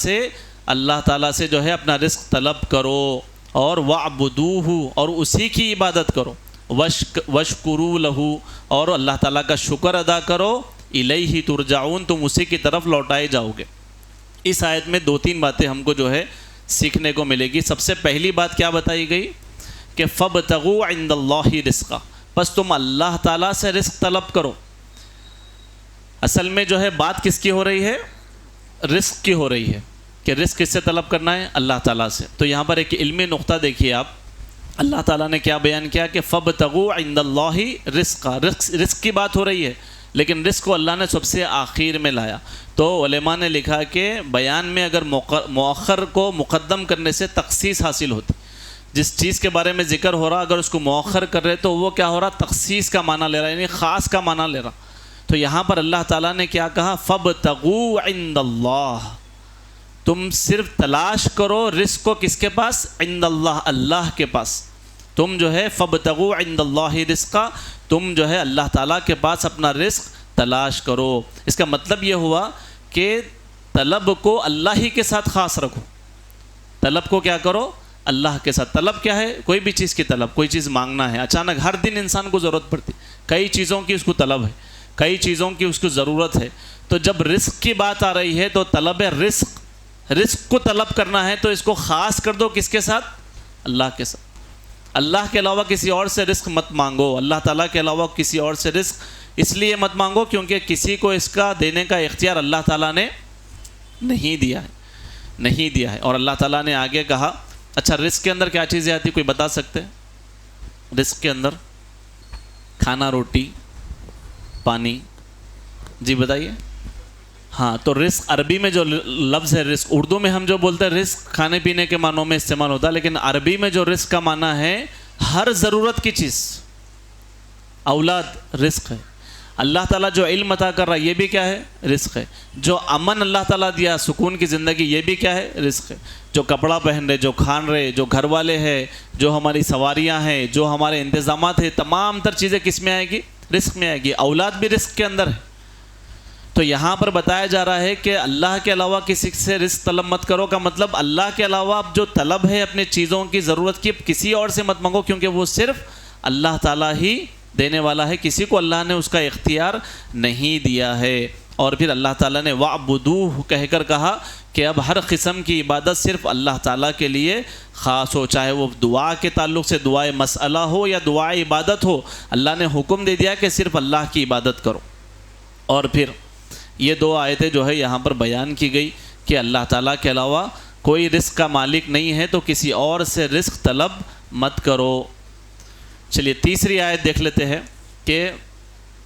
سے جو ہے اپنا رزق طلب کرو، اور وَاعْبُدُوهُ، اور اسی کی عبادت کرو، وَاشْكُرُوا لَهُ، اور اللہ تعالیٰ کا شکر ادا کرو، إِلَيْهِ تُرْجَعُونَ، تم اسی کی طرف لوٹائے جاؤ گے۔ اس آیت میں 2-3 باتیں ہم کو جو ہے سیکھنے کو ملے گی۔ سب سے پہلی بات کیا بتائی گئی کہ فَابْتَغُوا عِندَ اللَّهِ رِزْقًا، بس تم اللہ تعالیٰ سے رزق طلب کرو۔ اصل میں جو ہے بات کس کی ہو رہی ہے؟ رزق کی ہو رہی ہے، کہ رزق کس سے طلب کرنا ہے؟ اللہ تعالیٰ سے۔ تو یہاں پر ایک علمی نقطہ دیکھیے آپ، اللہ تعالیٰ نے کیا بیان کیا کہ فَابْتَغُوا عِندَ اللَّهِ رِزْقًا، رزق کی بات ہو رہی ہے، لیکن رزق کو اللہ نے سب سے آخر میں لایا۔ تو علماء نے لکھا کہ بیان میں اگر مؤخر کو مقدم کرنے سے تخصیص حاصل ہوتی، جس چیز کے بارے میں ذکر ہو رہا اگر اس کو مؤخر کر رہے تو وہ کیا ہو رہا؟ تخصیص کا معنی لے رہا، یعنی خاص کا معنی لے رہا۔ تو یہاں پر اللہ تعالیٰ نے کیا کہا؟ فَابْتَغُوا عِندَ اللَّهِ، تم صرف تلاش کرو رزق کو کس کے پاس؟ عند اللہ، اللہ کے پاس۔ تم جو ہے فَابْتَغُوا عِندَ اللَّهِ رِزْقًا، تم جو ہے اللہ تعالیٰ کے پاس اپنا رزق تلاش کرو۔ اس کا مطلب یہ ہوا کہ طلب کو اللہ ہی کے ساتھ خاص رکھو، طلب کو کیا کرو؟ اللہ کے ساتھ۔ طلب کیا ہے؟ کوئی بھی چیز کی طلب، کوئی چیز مانگنا ہے، اچانک ہر دن انسان کو ضرورت پڑتی، کئی چیزوں کی اس کو طلب ہے، کئی چیزوں کی اس کو ضرورت ہے۔ تو جب رزق کی بات آ رہی ہے تو طلب رزق کو طلب کرنا ہے تو اس کو خاص کر دو کس کے ساتھ؟ اللہ کے ساتھ۔ اللہ کے علاوہ کسی اور سے رزق مت مانگو، اللہ تعالیٰ کے علاوہ کسی اور سے رزق اس لیے مت مانگو کیونکہ کسی کو اس کا دینے کا اختیار اللہ تعالیٰ نے نہیں دیا ہے۔ اور اللہ تعالیٰ نے آگے کہا، اچھا رزق کے اندر کیا چیزیں آتی کوئی بتا سکتے ہیں؟ رزق کے اندر کھانا، روٹی، پانی، جی بتائیے۔ ہاں، تو رزق عربی میں جو لفظ ہے رزق، اردو میں ہم جو بولتے ہیں رزق کھانے پینے کے معنوں میں استعمال ہوتا ہے، لیکن عربی میں جو رزق کا معنی ہے ہر ضرورت کی چیز۔ اولاد رزق ہے، اللہ تعالیٰ جو علم عطا کر رہا ہے یہ بھی کیا ہے؟ رزق ہے۔ جو امن اللہ تعالیٰ دیا، سکون کی زندگی، یہ بھی کیا ہے؟ رزق ہے۔ جو کپڑا پہن رہے، جو کھان رہے، جو گھر والے ہیں، جو ہماری سواریاں ہیں، جو ہمارے انتظامات ہیں، تمام تر چیزیں کس میں آئے گی؟ رزق میں آئے گی۔ اولاد بھی رزق کے اندر ہے۔ تو یہاں پر بتایا جا رہا ہے کہ اللہ کے علاوہ کسی سے رزق طلب مت کرو، کا مطلب اللہ کے علاوہ اب جو طلب ہے اپنے چیزوں کی ضرورت کی کسی اور سے مت مانگو، کیونکہ وہ صرف اللہ تعالیٰ ہی دینے والا ہے، کسی کو اللہ نے اس کا اختیار نہیں دیا ہے۔ اور پھر اللہ تعالیٰ نے وَاعْبُدُوهُ کہہ کر کہا کہ اب ہر قسم کی عبادت صرف اللہ تعالیٰ کے لیے خاص ہو، چاہے وہ دعا کے تعلق سے دعائے مسئلہ ہو یا دعائے عبادت ہو، اللہ نے حکم دے دیا کہ صرف اللہ کی عبادت کرو۔ اور پھر یہ 2 آیتیں جو ہے یہاں پر بیان کی گئی کہ اللہ تعالیٰ کے علاوہ کوئی رزق کا مالک نہیں ہے تو کسی اور سے رزق طلب مت کرو۔ چلیے تیسری آیت دیکھ لیتے ہیں کہ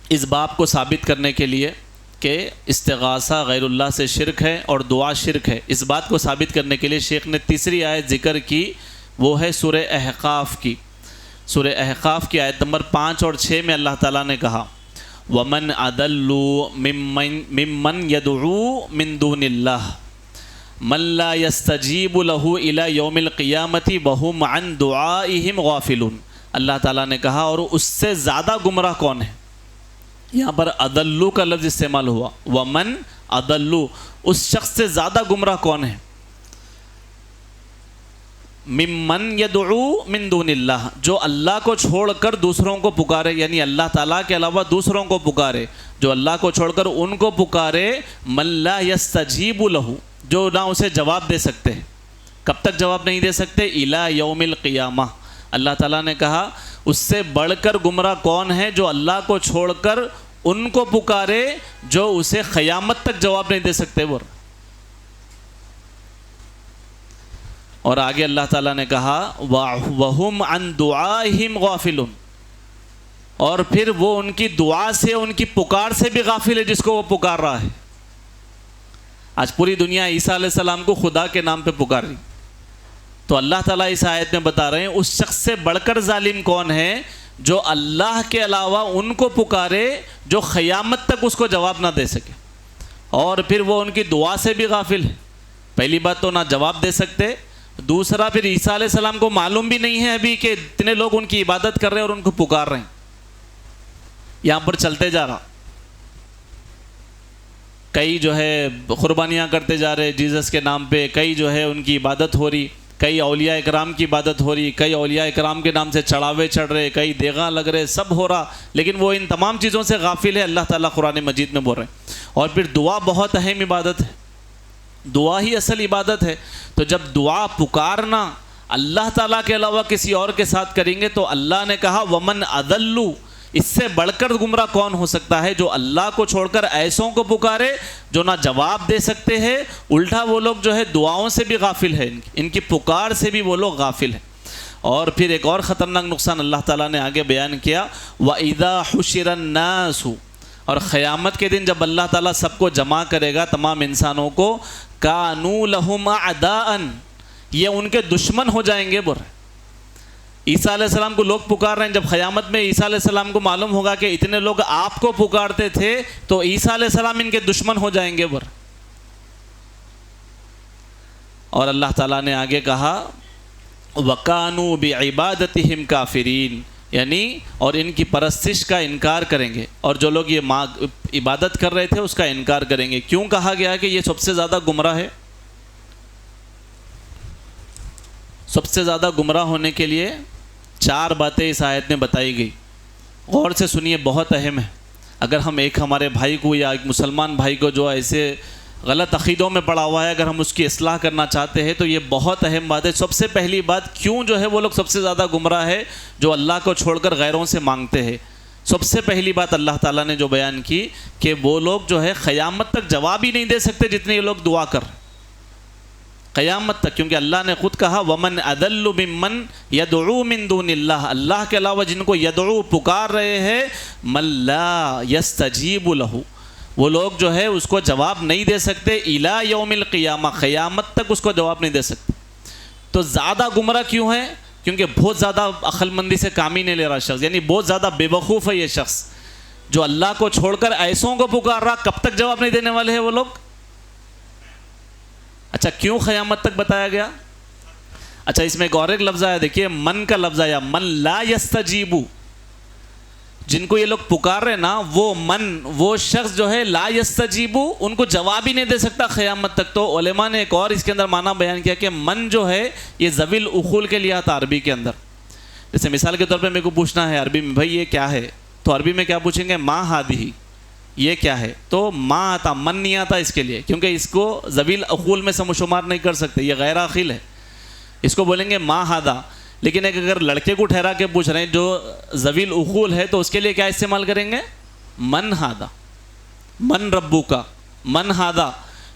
اس باب کو ثابت کرنے کے لیے کہ استغاثہ غیر اللہ سے شرک ہے اور دعا شرک ہے، اس بات کو ثابت کرنے کے لیے شیخ نے تیسری آیت ذکر کی، وہ ہے سورہ احقاف کی۔ سورہ احقاف کی آیت نمبر 5 اور 6 میں اللہ تعالیٰ نے کہا وَمَنْ أَضَلُّ مِمَّنْ يَدْعُو مِن دُونِ اللَّهِ مَنْ لَا يَسْتَجِيبُ لَهُ إِلَى يَوْمِ الْقِيَامَةِ وَهُمْ عَنْ دُعَائِهِمْ غَافِلُونَ۔ اللہ تعالیٰ نے کہا اور اس سے زیادہ گمراہ کون ہے؟ یہاں پر اضلوا کا لفظ استعمال ہوا، ومن اضلوا، اس شخص سے زیادہ گمراہ کون ہے؟ ممن یدعو من دون اللہ، جو اللہ کو چھوڑ کر دوسروں کو پکارے، یعنی اللہ تعالیٰ کے علاوہ دوسروں کو پکارے، جو اللہ کو چھوڑ کر ان کو پکارے، من لا یستجیب لہ، جو نہ اسے جواب دے سکتے ہیں۔ کب تک جواب نہیں دے سکتے؟ الی یوم القیامہ۔ اللہ تعالیٰ نے کہا اس سے بڑھ کر گمراہ کون ہے؟ جو اللہ کو چھوڑ کر ان کو پکارے جو اسے قیامت تک جواب نہیں دے سکتے۔ اور آگے اللہ تعالیٰ نے کہا وَهُمْ عَنْ دُعَائِهِمْ غَافِلُونَ، اور پھر وہ ان کی دعا سے، ان کی پکار سے بھی غافل ہے جس کو وہ پکار رہا ہے۔ آج پوری دنیا عیسیٰ علیہ السلام کو خدا کے نام پہ پکار رہی، تو اللہ تعالیٰ اس آیت میں بتا رہے ہیں اس شخص سے بڑھ کر ظالم کون ہے جو اللہ کے علاوہ ان کو پکارے جو قیامت تک اس کو جواب نہ دے سکے، اور پھر وہ ان کی دعا سے بھی غافل ہے۔ پہلی بات تو نہ جواب دے سکتے، دوسرا پھر عیسیٰ علیہ السلام کو معلوم بھی نہیں ہے ابھی کہ اتنے لوگ ان کی عبادت کر رہے ہیں اور ان کو پکار رہے ہیں۔ یہاں پر چلتے جا رہا، کئی جو ہے قربانیاں کرتے جا رہے جیزس کے نام پہ، کئی جو ہے ان کی عبادت ہو رہی، کئی اولیاء اکرام کی عبادت ہو رہی، کئی اولیاء اکرام کے نام سے چڑھاوے چڑھ رہے، کئی دیگاں لگ رہے، سب ہو رہا، لیکن وہ ان تمام چیزوں سے غافل ہے۔ اللہ تعالیٰ قرآن مجید میں بول رہے ہیں۔ اور پھر دعا بہت اہم عبادت ہے، دعا ہی اصل عبادت ہے۔ تو جب دعا پکارنا اللہ تعالیٰ کے علاوہ کسی اور کے ساتھ کریں گے تو اللہ نے کہا ومن اضلوا، اس سے بڑھ کر گمراہ کون ہو سکتا ہے جو اللہ کو چھوڑ کر ایسوں کو پکارے جو نہ جواب دے سکتے ہیں، الٹا وہ لوگ جو ہے دعاؤں سے بھی غافل ہیں، ان کی پکار سے بھی وہ لوگ غافل ہیں۔ اور پھر ایک اور خطرناک نقصان اللہ تعالیٰ نے آگے بیان کیا، وَإِذَا حُشِرَ النَّاسُ، اور قیامت کے دن جب اللہ تعالیٰ سب کو جمع کرے گا، تمام انسانوں کو، كَانُوا لَهُمْ أَعْدَاءً، یہ ان کے دشمن ہو جائیں گے۔ عیسیٰ علیہ السلام کو لوگ پکار رہے ہیں، جب قیامت میں عیسیٰ علیہ السلام کو معلوم ہوگا کہ اتنے لوگ آپ کو پکارتے تھے تو عیسیٰ علیہ السلام ان کے دشمن ہو جائیں گے۔ اور اللہ تعالیٰ نے آگے کہا وَقَانُوا بِعِبَادَتِهِمْ كَافِرِينَ، یعنی اور ان کی پرستش کا انکار کریں گے، اور جو لوگ یہ عبادت کر رہے تھے اس کا انکار کریں گے۔ کیوں کہا گیا کہ یہ سب سے زیادہ گمراہ ہے؟ سب سے زیادہ گمراہ ہونے کے لیے 4 باتیں اس آیت میں بتائی گئی، غور سے سنیے، بہت اہم ہے۔ اگر ہم ایک ہمارے بھائی کو یا ایک مسلمان بھائی کو جو ایسے غلط عقیدوں میں پڑا ہوا ہے، اگر ہم اس کی اصلاح کرنا چاہتے ہیں تو یہ بہت اہم بات ہے۔ سب سے پہلی بات، کیوں جو ہے وہ لوگ سب سے زیادہ گمراہ ہے جو اللہ کو چھوڑ کر غیروں سے مانگتے ہیں۔ سب سے پہلی بات اللہ تعالیٰ نے جو بیان کی کہ وہ لوگ جو ہے قیامت تک جواب ہی نہیں دے سکتے جتنے یہ لوگ دعا کر رہے قیامت تک، کیونکہ اللہ نے خود کہا وَمَنْ أَضَلُّ مِمَّنْ يَدْعُو مِن دُونِ اللَّهِ، اللہ کے علاوہ جن کو یدعو پکار رہے ہیں، مَن لَا يَسْتَجِيبُ لَهُ، وہ لوگ جو ہے اس کو جواب نہیں دے سکتے، إِلَى يَوْمِ الْقِيَامَةِ، قیامت تک اس کو جواب نہیں دے سکتے۔ تو زیادہ گمراہ کیوں ہے؟ کیونکہ بہت زیادہ عقل مندی سے کام ہی نہیں لے رہا شخص، یعنی بہت زیادہ بے وقوف ہے یہ شخص جو اللہ کو چھوڑ کر ایسوں کو پکار رہا۔ کب تک جواب نہیں دینے والے ہیں وہ لوگ؟ اچھا، کیوں قیامت تک بتایا گیا؟ اچھا، اس میں ایک اور ایک لفظ آیا، دیکھیے من کا لفظ آیا، من لا یستجیبو، جن کو یہ لوگ پکار رہے نا، وہ شخص جو ہے لا یستجیبو، ان کو جواب ہی نہیں دے سکتا قیامت تک۔ تو علماء نے ایک اور اس کے اندر معنی بیان کیا کہ من جو ہے یہ ذوی العقول کے لیے آتا عربی کے اندر۔ جیسے مثال کے طور پہ میرے کو پوچھنا ہے عربی میں، بھائی یہ کیا ہے، تو عربی میں کیا پوچھیں گے؟ ما ہادی، یہ کیا ہے؟ تو ماں آتا، من نہیں آتا اس کے لیے، کیونکہ اس کو ذوی العقول میں سم و شمار نہیں کر سکتے، یہ غیر عاقل ہے، اس کو بولیں گے ماں ہادا۔ لیکن ایک اگر لڑکے کو ٹھہرا کے پوچھ رہے ہیں جو ذوی العقول ہے تو اس کے لیے کیا استعمال کریں گے؟ من ہادا، من ربو کا، من ہادا۔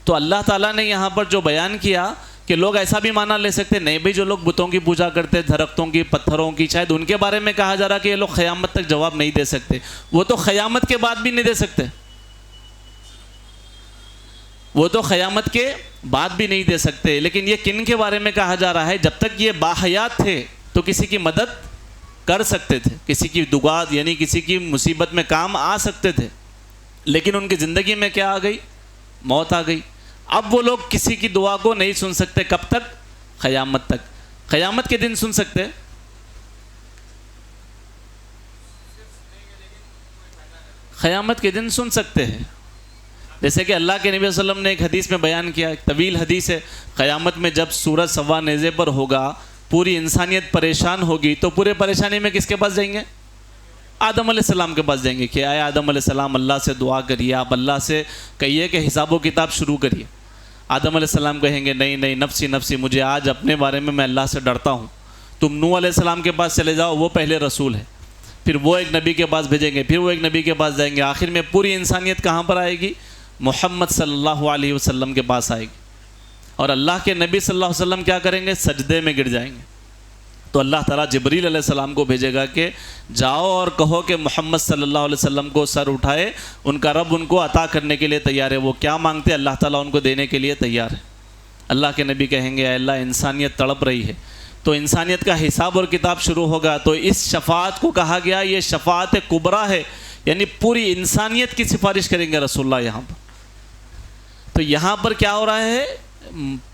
تو اللہ تعالیٰ نے یہاں پر جو بیان کیا کہ لوگ ایسا بھی معنی لے سکتے نہیں بھائی جو لوگ بتوں کی پوجا کرتے، درختوں کی، پتھروں کی، شاید ان کے بارے میں کہا جا رہا کہ یہ لوگ قیامت تک جواب نہیں دے سکتے، وہ تو قیامت کے بعد بھی نہیں دے سکتے، وہ تو قیامت کے بعد بھی نہیں دے سکتے۔ لیکن یہ کن کے بارے میں کہا جا رہا ہے؟ جب تک یہ باحیات تھے تو کسی کی مدد کر سکتے تھے، کسی کی دعا یعنی کسی کی مصیبت میں کام آ سکتے تھے، لیکن ان کی زندگی میں کیا آ گئی؟ موت آ گئی۔ اب وہ لوگ کسی کی دعا کو نہیں سن سکتے، کب تک؟ قیامت تک۔ قیامت کے دن سن سکتے، قیامت کے دن سن سکتے ہیں. جیسے کہ اللہ کے نبی صلی اللہ علیہ وسلم نے ایک حدیث میں بیان کیا، ایک طویل حدیث ہے، قیامت میں جب سورج سوا نیزے پر ہوگا، پوری انسانیت پریشان ہوگی، تو پورے پریشانی میں کس کے پاس جائیں گے؟ آدم علیہ السلام کے پاس جائیں گے کہ آئے آدم علیہ السلام اللہ سے دعا کریے، آپ اللہ سے کہیے کہ حساب و کتاب شروع کریے. آدم علیہ السلام کہیں گے نہیں نہیں، نفسی نفسی، مجھے آج اپنے بارے میں اللہ سے ڈرتا ہوں. تم نوح علیہ السلام کے پاس چلے جاؤ، وہ پہلے رسول ہے، پھر وہ ایک نبی کے پاس بھیجیں گے، پھر وہ ایک نبی کے پاس جائیں گے، آخر میں پوری انسانیت کہاں پر آئے گی؟ محمد صلی اللہ علیہ وسلم کے پاس آئے گی. اور اللہ کے نبی صلی اللہ علیہ وسلم کیا کریں گے؟ سجدے میں گر جائیں گے. تو اللہ تعالیٰ جبریل علیہ السلام کو بھیجے گا کہ جاؤ اور کہو کہ محمد صلی اللہ علیہ وسلم کو سر اٹھائے، ان کا رب ان کو عطا کرنے کے لیے تیار ہے، وہ کیا مانگتے اللہ تعالیٰ ان کو دینے کے لیے تیار ہے. اللہ کے نبی کہیں گے اے اللہ انسانیت تڑپ رہی ہے. تو انسانیت کا حساب اور کتاب شروع ہوگا. تو اس شفاعت کو کہا گیا یہ شفاعت کبریٰ ہے، یعنی پوری انسانیت کی سفارش کریں گے رسول اللہ یہاں پر. تو یہاں پر کیا ہو رہا ہے؟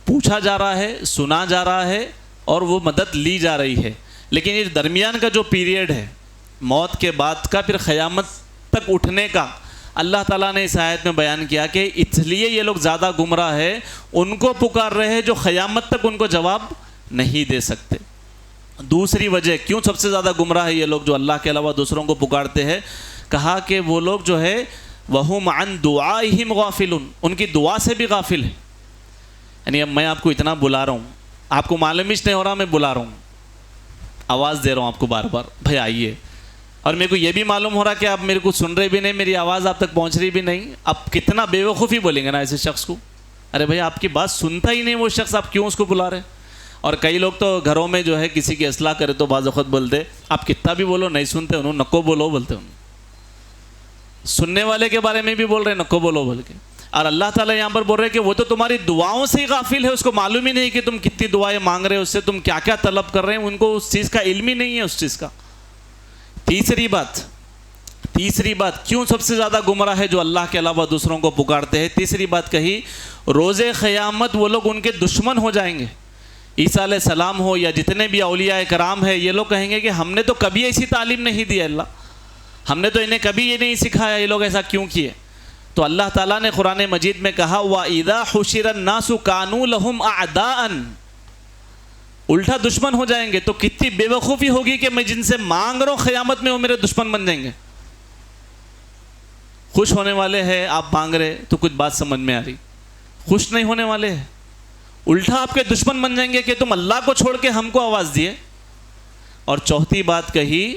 پوچھا جا رہا ہے، سنا جا رہا ہے، اور وہ مدد لی جا رہی ہے. لیکن یہ درمیان کا جو پیریڈ ہے، موت کے بعد کا، پھر قیامت تک اٹھنے کا، اللہ تعالیٰ نے اس آیت میں بیان کیا کہ اس لیے یہ لوگ زیادہ گمراہ ہے، ان کو پکار رہے ہیں جو قیامت تک ان کو جواب نہیں دے سکتے. دوسری وجہ کیوں سب سے زیادہ گمراہ ہے یہ لوگ جو اللہ کے علاوہ دوسروں کو پکارتے ہیں، کہا کہ وہ لوگ جو ہے وَهُمْ عَنْ دُعَائِهِمْ غَافِلُونَ، ان کی دعا سے بھی غافل ہے. یعنی اب میں آپ کو اتنا بلا رہا ہوں، آپ کو معلوم ہی نہیں ہو رہا میں بلا رہا ہوں، آواز دے رہا ہوں آپ کو بار بار بھائی آئیے، اور میرے کو یہ بھی معلوم ہو رہا کہ آپ میرے کو سن رہے بھی نہیں، میری آواز آپ تک پہنچ رہی بھی نہیں. اب کتنا بے وقوفی بولیں گے نا ایسے شخص کو، ارے بھائی آپ کی بات سنتا ہی نہیں وہ شخص، آپ کیوں اس کو بلا رہے؟ اور کئی لوگ تو گھروں میں جو ہے کسی کی اصلاح کرے تو بعض وقت بولتے آپ کتنا بھی بولو نہیں سنتے، انہوں نکو بولو بولتے، انہوں سننے والے کے بارے میں بھی بول رہے ہیں نکو بولو بول کے. اور اللہ تعالیٰ یہاں پر بول رہے ہیں کہ وہ تو تمہاری دعاؤں سے ہی غافل ہے، اس کو معلوم ہی نہیں کہ تم کتنی دعائیں مانگ رہے ہو، اس سے تم کیا کیا طلب کر رہے ہیں، ان کو اس چیز کا علم ہی نہیں ہے اس چیز کا. تیسری بات کیوں سب سے زیادہ گمراہ ہے جو اللہ کے علاوہ دوسروں کو پکارتے ہیں. تیسری بات کہی روز قیامت وہ لوگ ان کے دشمن ہو جائیں گے. عیسیٰ علیہ السلام ہو یا جتنے بھی اولیاء کرام ہیں، یہ لوگ کہیں گے کہ ہم نے تو کبھی ایسی تعلیم نہیں دی اللہ، ہم نے تو انہیں کبھی یہ نہیں سکھایا، یہ لوگ ایسا کیوں کیے؟ تو اللہ تعالیٰ نے قرآن مجید میں کہا وَإِذَا حُشِرَ النَّاسُ كَانُوا لَهُمْ أَعْدَاءً، الٹا دشمن ہو جائیں گے. تو کتنی بے وقوفی ہوگی کہ میں جن سے مانگ رہا ہوں قیامت میں وہ میرے دشمن بن جائیں گے. خوش ہونے والے ہیں آپ مانگ رہے تو کچھ بات سمجھ میں آ رہی، خوش نہیں ہونے والے ہیں الٹا آپ کے دشمن بن جائیں گے کہ تم اللہ کو چھوڑ کے ہم کو آواز دیے. اور چوتھی بات کہی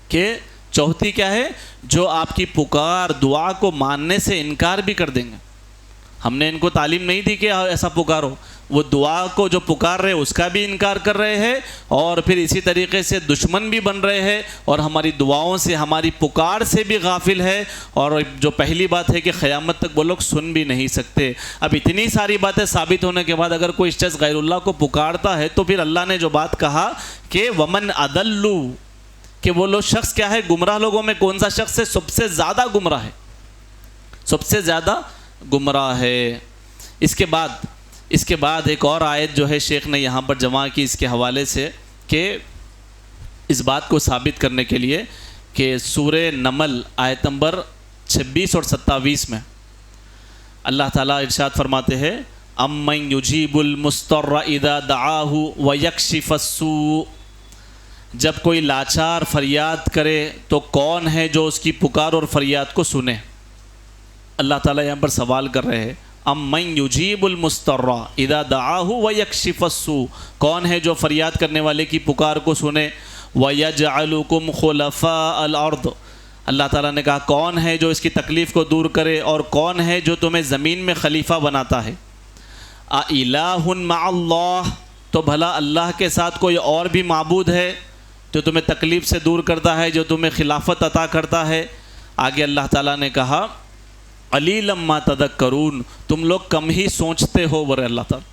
کہ چوتھی کیا ہے؟ جو آپ کی پکار دعا کو ماننے سے انکار بھی کر دیں گے. ہم نے ان کو تعلیم نہیں دی کہ ایسا پکارو، وہ دعا کو جو پکار رہے اس کا بھی انکار کر رہے ہیں، اور پھر اسی طریقے سے دشمن بھی بن رہے ہیں، اور ہماری دعاؤں سے ہماری پکار سے بھی غافل ہے. اور جو پہلی بات ہے کہ قیامت تک وہ لوگ سن بھی نہیں سکتے. اب اتنی ساری باتیں ثابت ہونے کے بعد اگر کوئی شخص غیر اللہ کو پکارتا ہے تو پھر اللہ نے جو بات کہا کہ ومن اضل، کہ وہ لوگ شخص کیا ہے؟ گمراہ لوگوں میں کون سا شخص ہے؟ سب سے زیادہ گمراہ ہے، سب سے زیادہ گمراہ ہے. اس کے بعد ایک اور آیت جو ہے شیخ نے یہاں پر جمع کی اس کے حوالے سے، کہ اس بات کو ثابت کرنے کے لیے کہ سورہ نمل آیت نمبر 26 اور 27 میں اللہ تعالیٰ ارشاد فرماتے ہیں امن یجیب المضطر اذا دعاہ ویکشف السوء، جب کوئی لاچار فریاد کرے تو کون ہے جو اس کی پکار اور فریاد کو سنے. اللہ تعالیٰ یہاں پر سوال کر رہے ہیں امن یجیب المضطر اذا دعاہ ویکشف السوء، کون ہے جو فریاد کرنے والے کی پکار کو سنے. ویجعلکم خلفاء الارض، اللہ تعالیٰ نے کہا کون ہے جو اس کی تکلیف کو دور کرے، اور کون ہے جو تمہیں زمین میں خلیفہ بناتا ہے. اِلٰہٌ مع اللہ، تو بھلا اللہ کے ساتھ کوئی اور بھی معبود ہے جو تمہیں تکلیف سے دور کرتا ہے، جو تمہیں خلافت عطا کرتا ہے. آگے اللہ تعالیٰ نے کہا قلیلا ما تذکرون، تم لوگ کم ہی سوچتے ہو. ورے اللہ تعالیٰ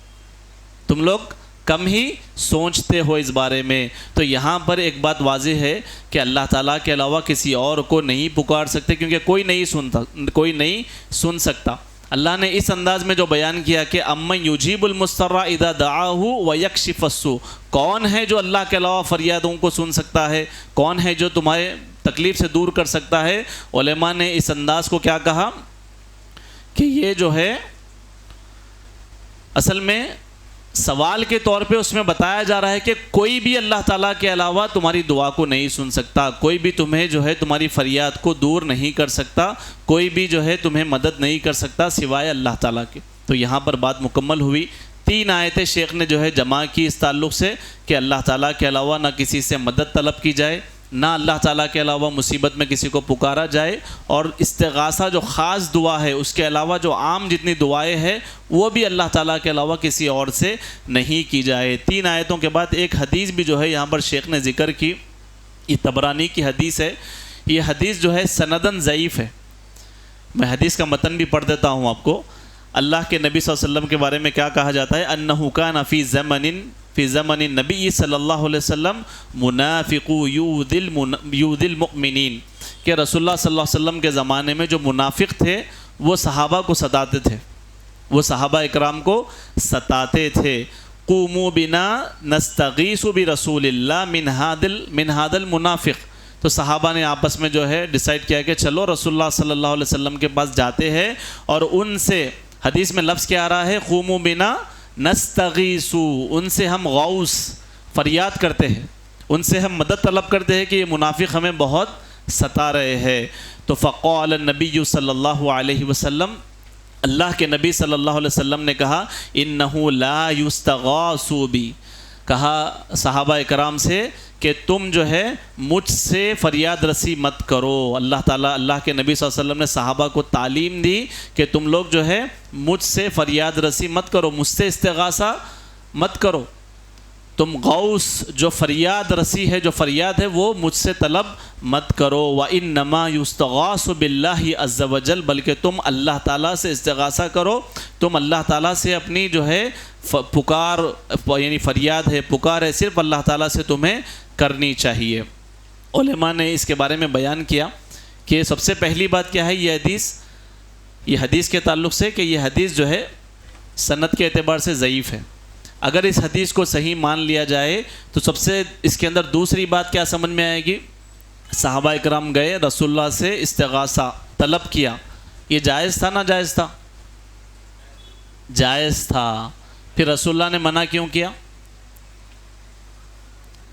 تم لوگ کم ہی سوچتے ہو اس بارے میں. تو یہاں پر ایک بات واضح ہے کہ اللہ تعالیٰ کے علاوہ کسی اور کو نہیں پکار سکتے، کیونکہ کوئی نہیں سن سکتا. اللہ نے اس انداز میں جو بیان کیا کہ امن یجیب المضطر اذا دعاہ ویکشف السوء، کون ہے جو اللہ کے علاوہ فریادوں کو سن سکتا ہے، کون ہے جو تمہارے تکلیف سے دور کر سکتا ہے. علماء نے اس انداز کو کیا کہا کہ یہ جو ہے اصل میں سوال کے طور پہ اس میں بتایا جا رہا ہے کہ کوئی بھی اللہ تعالیٰ کے علاوہ تمہاری دعا کو نہیں سن سکتا, کوئی بھی تمہیں جو ہے تمہاری فریاد کو دور نہیں کر سکتا, کوئی بھی جو ہے تمہیں مدد نہیں کر سکتا سوائے اللہ تعالیٰ کے. تو یہاں پر بات مکمل ہوئی. 3 آیتیں شیخ نے جو ہے جمع کی اس تعلق سے کہ اللہ تعالیٰ کے علاوہ نہ کسی سے مدد طلب کی جائے, نہ اللہ تعالیٰ کے علاوہ مصیبت میں کسی کو پکارا جائے, اور استغاثہ جو خاص دعا ہے اس کے علاوہ جو عام جتنی دعائیں ہیں وہ بھی اللہ تعالیٰ کے علاوہ کسی اور سے نہیں کی جائے. 3 آیتوں کے بعد ایک حدیث بھی جو ہے یہاں پر شیخ نے ذکر کی. یہ طبرانی کی حدیث ہے. یہ حدیث جو ہے سندن ضعیف ہے. میں حدیث کا متن بھی پڑھ دیتا ہوں آپ کو. اللہ کے نبی صلی اللہ علیہ وسلم کے بارے میں کیا کہا جاتا ہے؟ انہ کان فی زمن النبی صلی اللہ علیہ وسلم منافق یؤذی المؤمنین, کہ رسول اللہ صلی اللہ علیہ وسلم کے زمانے میں جو منافق تھے وہ صحابہ کو ستاتے تھے, وہ صحابہ اکرام کو ستاتے تھے. قوموا بنا نستغیث برسول اللہ من هذا المنافق. تو صحابہ نے آپس میں جو ہے ڈیسائیڈ کیا کہ چلو رسول اللہ صلی اللہ علیہ وسلم کے پاس جاتے ہیں اور ان سے, حدیث میں لفظ کیا آ رہا ہے؟ قوموا بنا نستغیث, ان سے ہم غوث فریاد کرتے ہیں, ان سے ہم مدد طلب کرتے ہیں کہ یہ منافق ہمیں بہت ستا رہے ہیں. تو فقال النبی صلی اللہ علیہ وسلم, اللہ کے نبی صلی اللہ علیہ وسلم نے کہا انہ لا یستغاث بی, کہا صحابہ اکرام سے کہ تم جو ہے مجھ سے فریاد رسی مت کرو. اللہ تعالیٰ, اللہ کے نبی صلی اللہ علیہ وسلم نے صحابہ کو تعلیم دی کہ تم لوگ جو ہے مجھ سے فریاد رسی مت کرو, مجھ سے استغاثہ مت کرو. تم غوث جو فریاد رسی ہے, جو فریاد ہے, وہ مجھ سے طلب مت کرو. وَإِنَّمَا يُسْتَغَاثُ بِاللَّهِ عَزَّ وَجَلَّ, بلکہ تم اللہ تعالیٰ سے استغاثہ کرو, تم اللہ تعالیٰ سے اپنی جو ہے پکار یعنی فریاد ہے, پکار ہے, صرف اللہ تعالیٰ سے تمہیں کرنی چاہیے. علماء نے اس کے بارے میں بیان کیا کہ سب سے پہلی بات کیا ہے, یہ حدیث کے تعلق سے کہ یہ حدیث جو ہے سند کے اعتبار سے ضعیف ہے. اگر اس حدیث کو صحیح مان لیا جائے تو سب سے اس کے اندر دوسری بات کیا سمجھ میں آئے گی؟ صحابہ اکرام گئے رسول اللہ سے استغاثہ طلب کیا, یہ جائز تھا نہ جائز تھا؟ جائز تھا. پھر رسول اللہ نے منع کیوں کیا؟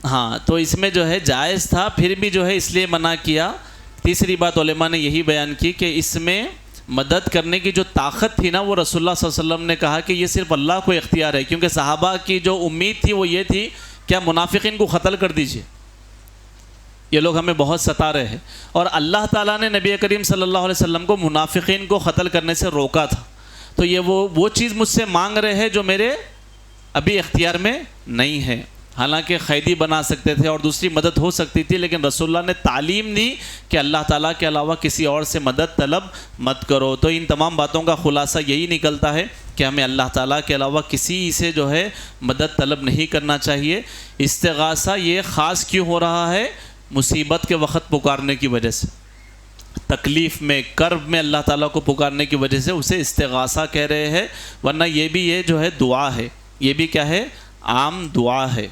ہاں, تو اس میں جو ہے جائز تھا, پھر بھی جو ہے اس لیے منع کیا. تیسری بات علماء نے یہی بیان کی کہ اس میں مدد کرنے کی جو طاقت تھی نا, وہ رسول اللہ صلی اللہ علیہ وسلم نے کہا کہ یہ صرف اللہ کو اختیار ہے, کیونکہ صحابہ کی جو امید تھی وہ یہ تھی کیا منافقین کو قتل کر دیجئے, یہ لوگ ہمیں بہت ستا رہے ہیں. اور اللہ تعالیٰ نے نبی کریم صلی اللہ علیہ وسلم کو منافقین کو قتل کرنے سے روکا تھا. تو یہ وہ چیز مجھ سے مانگ رہے ہیں جو میرے ابھی اختیار میں نہیں ہے. حالانکہ قیدی بنا سکتے تھے اور دوسری مدد ہو سکتی تھی, لیکن رسول اللہ نے تعلیم دی کہ اللہ تعالیٰ کے علاوہ کسی اور سے مدد طلب مت کرو. تو ان تمام باتوں کا خلاصہ یہی نکلتا ہے کہ ہمیں اللہ تعالیٰ کے علاوہ کسی سے جو ہے مدد طلب نہیں کرنا چاہیے. استغاثہ یہ خاص کیوں ہو رہا ہے؟ مصیبت کے وقت پکارنے کی وجہ سے, تکلیف میں, کرب میں اللہ تعالیٰ کو پکارنے کی وجہ سے اسے استغاثہ کہہ رہے ہیں, ورنہ یہ جو ہے دعا ہے, یہ بھی کیا ہے؟ عام دعا ہے.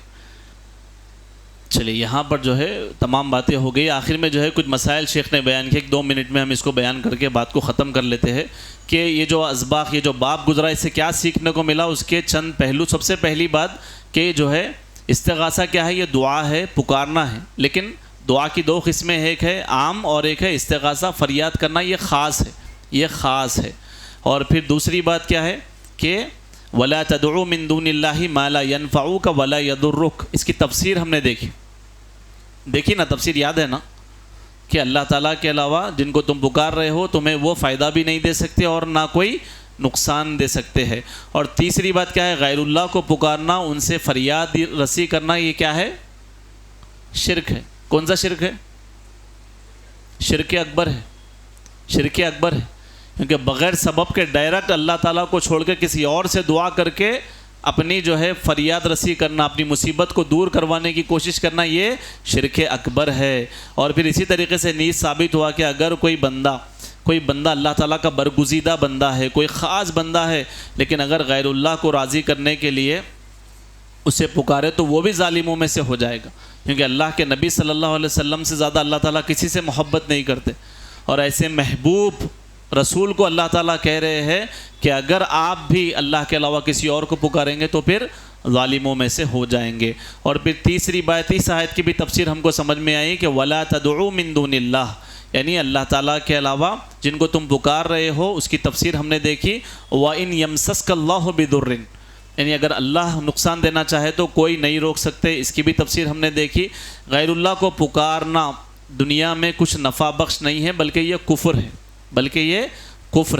چلیے یہاں پر جو ہے تمام باتیں ہو گئی. آخر میں جو ہے کچھ مسائل شیخ نے بیان کیے, 2 منٹ میں ہم اس کو بیان کر کے بات کو ختم کر لیتے ہیں کہ یہ جو اسباق, یہ جو باب گزرا, اس سے کیا سیکھنے کو ملا, اس کے چند پہلو. سب سے پہلی بات کہ جو ہے استغاثہ کیا ہے؟ یہ دعا ہے, پکارنا ہے, لیکن دعا کی 2 قسمیں, ایک ہے عام اور ایک ہے استغاثہ فریاد کرنا, یہ خاص ہے, یہ خاص ہے. اور پھر دوسری بات کیا ہے کہ وَلَا تَدْعُوا مِن دُونِ اللَّهِ مَا لَا يَنْفَعُكَ وَلَا يَضُرُّكَ. اس کی تفسیر ہم نے دیکھی نا, تفسیر یاد ہے نا, کہ اللہ تعالیٰ کے علاوہ جن کو تم پکار رہے ہو تمہیں وہ فائدہ بھی نہیں دے سکتے اور نہ کوئی نقصان دے سکتے ہیں. اور تیسری بات کیا ہے؟ غیر اللہ کو پکارنا, ان سے فریاد رسی کرنا, یہ کیا ہے؟ شرک ہے. کون سا شرک ہے؟ شرک اکبر ہے, شرک اکبر ہے. کیونکہ بغیر سبب کے ڈائریکٹ اللہ تعالیٰ کو چھوڑ کے کسی اور سے دعا کر کے اپنی جو ہے فریاد رسی کرنا, اپنی مصیبت کو دور کروانے کی کوشش کرنا, یہ شرک اکبر ہے. اور پھر اسی طریقے سے نیز ثابت ہوا کہ اگر کوئی بندہ اللہ تعالیٰ کا برگزیدہ بندہ ہے, کوئی خاص بندہ ہے, لیکن اگر غیر اللہ کو راضی کرنے کے لیے اسے پکارے تو وہ بھی ظالموں میں سے ہو جائے گا، کیونکہ اللہ کے نبی صلی اللہ علیہ وسلم سے زیادہ اللہ تعالیٰ کسی سے محبت نہیں کرتے، اور ایسے محبوب رسول کو اللہ تعالیٰ کہہ رہے ہیں کہ اگر آپ بھی اللہ کے علاوہ کسی اور کو پکاریں گے تو پھر ظالموں میں سے ہو جائیں گے۔ اور پھر تیسری بات، اس آیت کی بھی تفسیر ہم کو سمجھ میں آئی کہ وَلَا تَدْعُوا مِن دُونِ اللَّهِ، یعنی اللہ تعالیٰ کے علاوہ جن کو تم پکار رہے ہو اس کی تفسیر ہم نے دیکھی، وَإِن يَمْسَسْكَ اللَّهُ بِضُرٍّ، یعنی اگر اللہ نقصان دینا چاہے تو کوئی نہیں روک سکتے، اس کی بھی تفسیر ہم نے دیکھی۔ غیر اللہ کو پکارنا دنیا میں کچھ نفع بخش نہیں ہے، بلکہ یہ کفر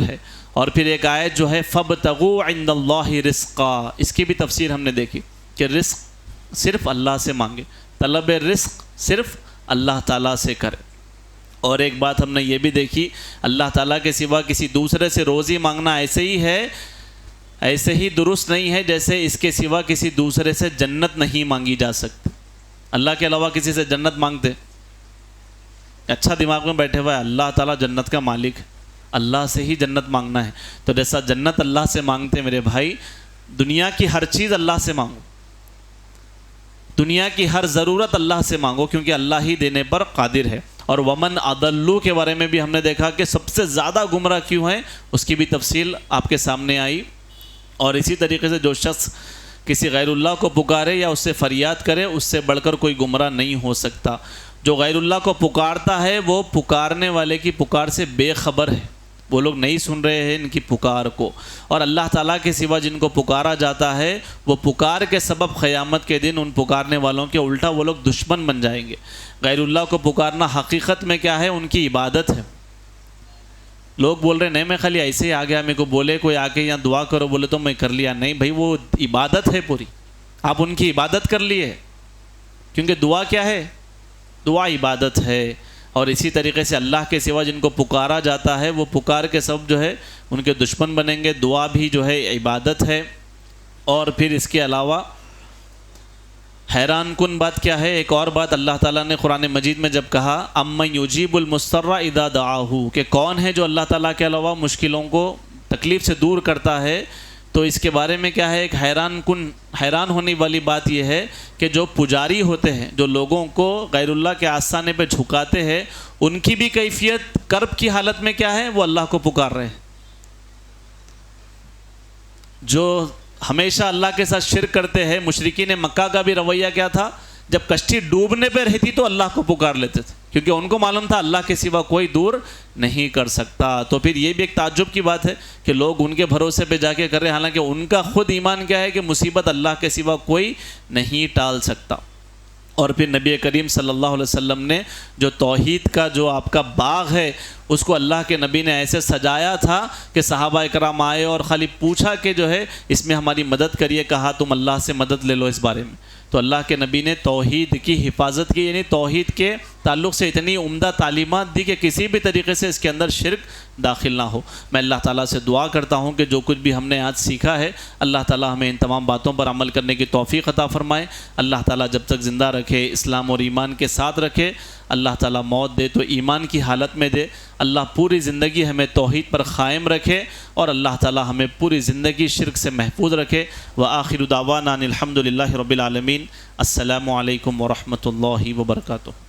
ہے، اور پھر ایک آیت جو ہے فَابْتَغُوا عِندَ اللَّهِ رِزْقًا، اس کی بھی تفسیر ہم نے دیکھی کہ رزق صرف اللہ سے مانگے، طلب رزق صرف اللہ تعالیٰ سے کرے۔ اور ایک بات ہم نے یہ بھی دیکھی، اللہ تعالیٰ کے سوا کسی دوسرے سے روزی مانگنا ایسے ہی درست نہیں ہے جیسے اس کے سوا کسی دوسرے سے جنت نہیں مانگی جا سکتی۔ اللہ کے علاوہ کسی سے جنت مانگتے، اچھا دماغ میں بیٹھے ہوا ہے اللہ تعالیٰ جنت کا مالک ہے، اللہ سے ہی جنت مانگنا ہے، تو جیسا جنت اللہ سے مانگتے میرے بھائی، دنیا کی ہر چیز اللہ سے مانگو، دنیا کی ہر ضرورت اللہ سے مانگو، کیونکہ اللہ ہی دینے پر قادر ہے۔ اور ومن اضل کے بارے میں بھی ہم نے دیکھا کہ سب سے زیادہ گمراہ کیوں ہیں، اس کی بھی تفصیل آپ کے سامنے آئی۔ اور اسی طریقے سے جو شخص کسی غیر اللہ کو پکارے یا اس سے فریاد کرے، اس سے بڑھ کر کوئی گمراہ نہیں ہو سکتا۔ جو غیر اللہ کو پکارتا ہے وہ پکارنے والے کی پکار سے بے خبر ہے، وہ لوگ نہیں سن رہے ہیں ان کی پکار کو، اور اللہ تعالیٰ کے سوا جن کو پکارا جاتا ہے وہ پکار کے سبب قیامت کے دن ان پکارنے والوں کے الٹا وہ لوگ دشمن بن جائیں گے۔ غیر اللہ کو پکارنا حقیقت میں کیا ہے، ان کی عبادت ہے۔ لوگ بول رہے نہیں میں خالی ایسے ہی آ گیا، میرے کو بولے کوئی آ کے یہاں دعا کرو بولے تو میں کر لیا، نہیں بھائی وہ عبادت ہے پوری، آپ ان کی عبادت کر لیے، کیونکہ دعا کیا ہے، دعا عبادت ہے۔ اور اسی طریقے سے اللہ کے سوا جن کو پکارا جاتا ہے وہ پکار کے سبب جو ہے ان کے دشمن بنیں گے، دعا بھی جو ہے عبادت ہے۔ اور پھر اس کے علاوہ حیران کن بات کیا ہے، ایک اور بات اللہ تعالیٰ نے قرآن مجید میں جب کہا امن یجیب المضطر اذا دعاہ، کہ کون ہے جو اللہ تعالیٰ کے علاوہ مشکلوں کو تکلیف سے دور کرتا ہے، تو اس کے بارے میں کیا ہے، ایک حیران ہونے والی بات یہ ہے کہ جو پجاری ہوتے ہیں، جو لوگوں کو غیر اللہ کے آستانے پہ جھکاتے ہیں، ان کی بھی کیفیت کرب کی حالت میں کیا ہے، وہ اللہ کو پکار رہے ہیں۔ جو ہمیشہ اللہ کے ساتھ شرک کرتے ہیں، مشرکین مکہ کا بھی رویہ کیا تھا، جب کشتی ڈوبنے پہ رہتی تو اللہ کو پکار لیتے تھے، کیونکہ ان کو معلوم تھا اللہ کے سوا کوئی دور نہیں کر سکتا۔ تو پھر یہ بھی ایک تعجب کی بات ہے کہ لوگ ان کے بھروسے پہ جا کے کر رہے ہیں، حالانکہ ان کا خود ایمان کیا ہے کہ مصیبت اللہ کے سوا کوئی نہیں ٹال سکتا۔ اور پھر نبی کریم صلی اللہ علیہ وسلم نے جو توحید کا جو آپ کا باغ ہے اس کو اللہ کے نبی نے ایسے سجایا تھا کہ صحابہ اکرام آئے اور خالی پوچھا کہ جو ہے اس میں ہماری مدد کریے، کہا تم اللہ سے مدد لے لو اس بارے میں۔ تو اللہ کے نبی نے توحید کی حفاظت کی، یعنی توحید کے تعلق سے اتنی عمدہ تعلیمات دی کہ کسی بھی طریقے سے اس کے اندر شرک داخل نہ ہو۔ میں اللہ تعالیٰ سے دعا کرتا ہوں کہ جو کچھ بھی ہم نے آج سیکھا ہے اللہ تعالیٰ ہمیں ان تمام باتوں پر عمل کرنے کی توفیق عطا فرمائے۔ اللہ تعالیٰ جب تک زندہ رکھے، اسلام اور ایمان کے ساتھ رکھے، اللہ تعالیٰ موت دے تو ایمان کی حالت میں دے، اللہ پوری زندگی ہمیں توحید پر قائم رکھے، اور اللہ تعالیٰ ہمیں پوری زندگی شرک سے محفوظ رکھے۔ وآخر دعوانا ان الحمد للہ رب العالمین۔ السلام علیکم ورحمۃ اللہ وبرکاتہ۔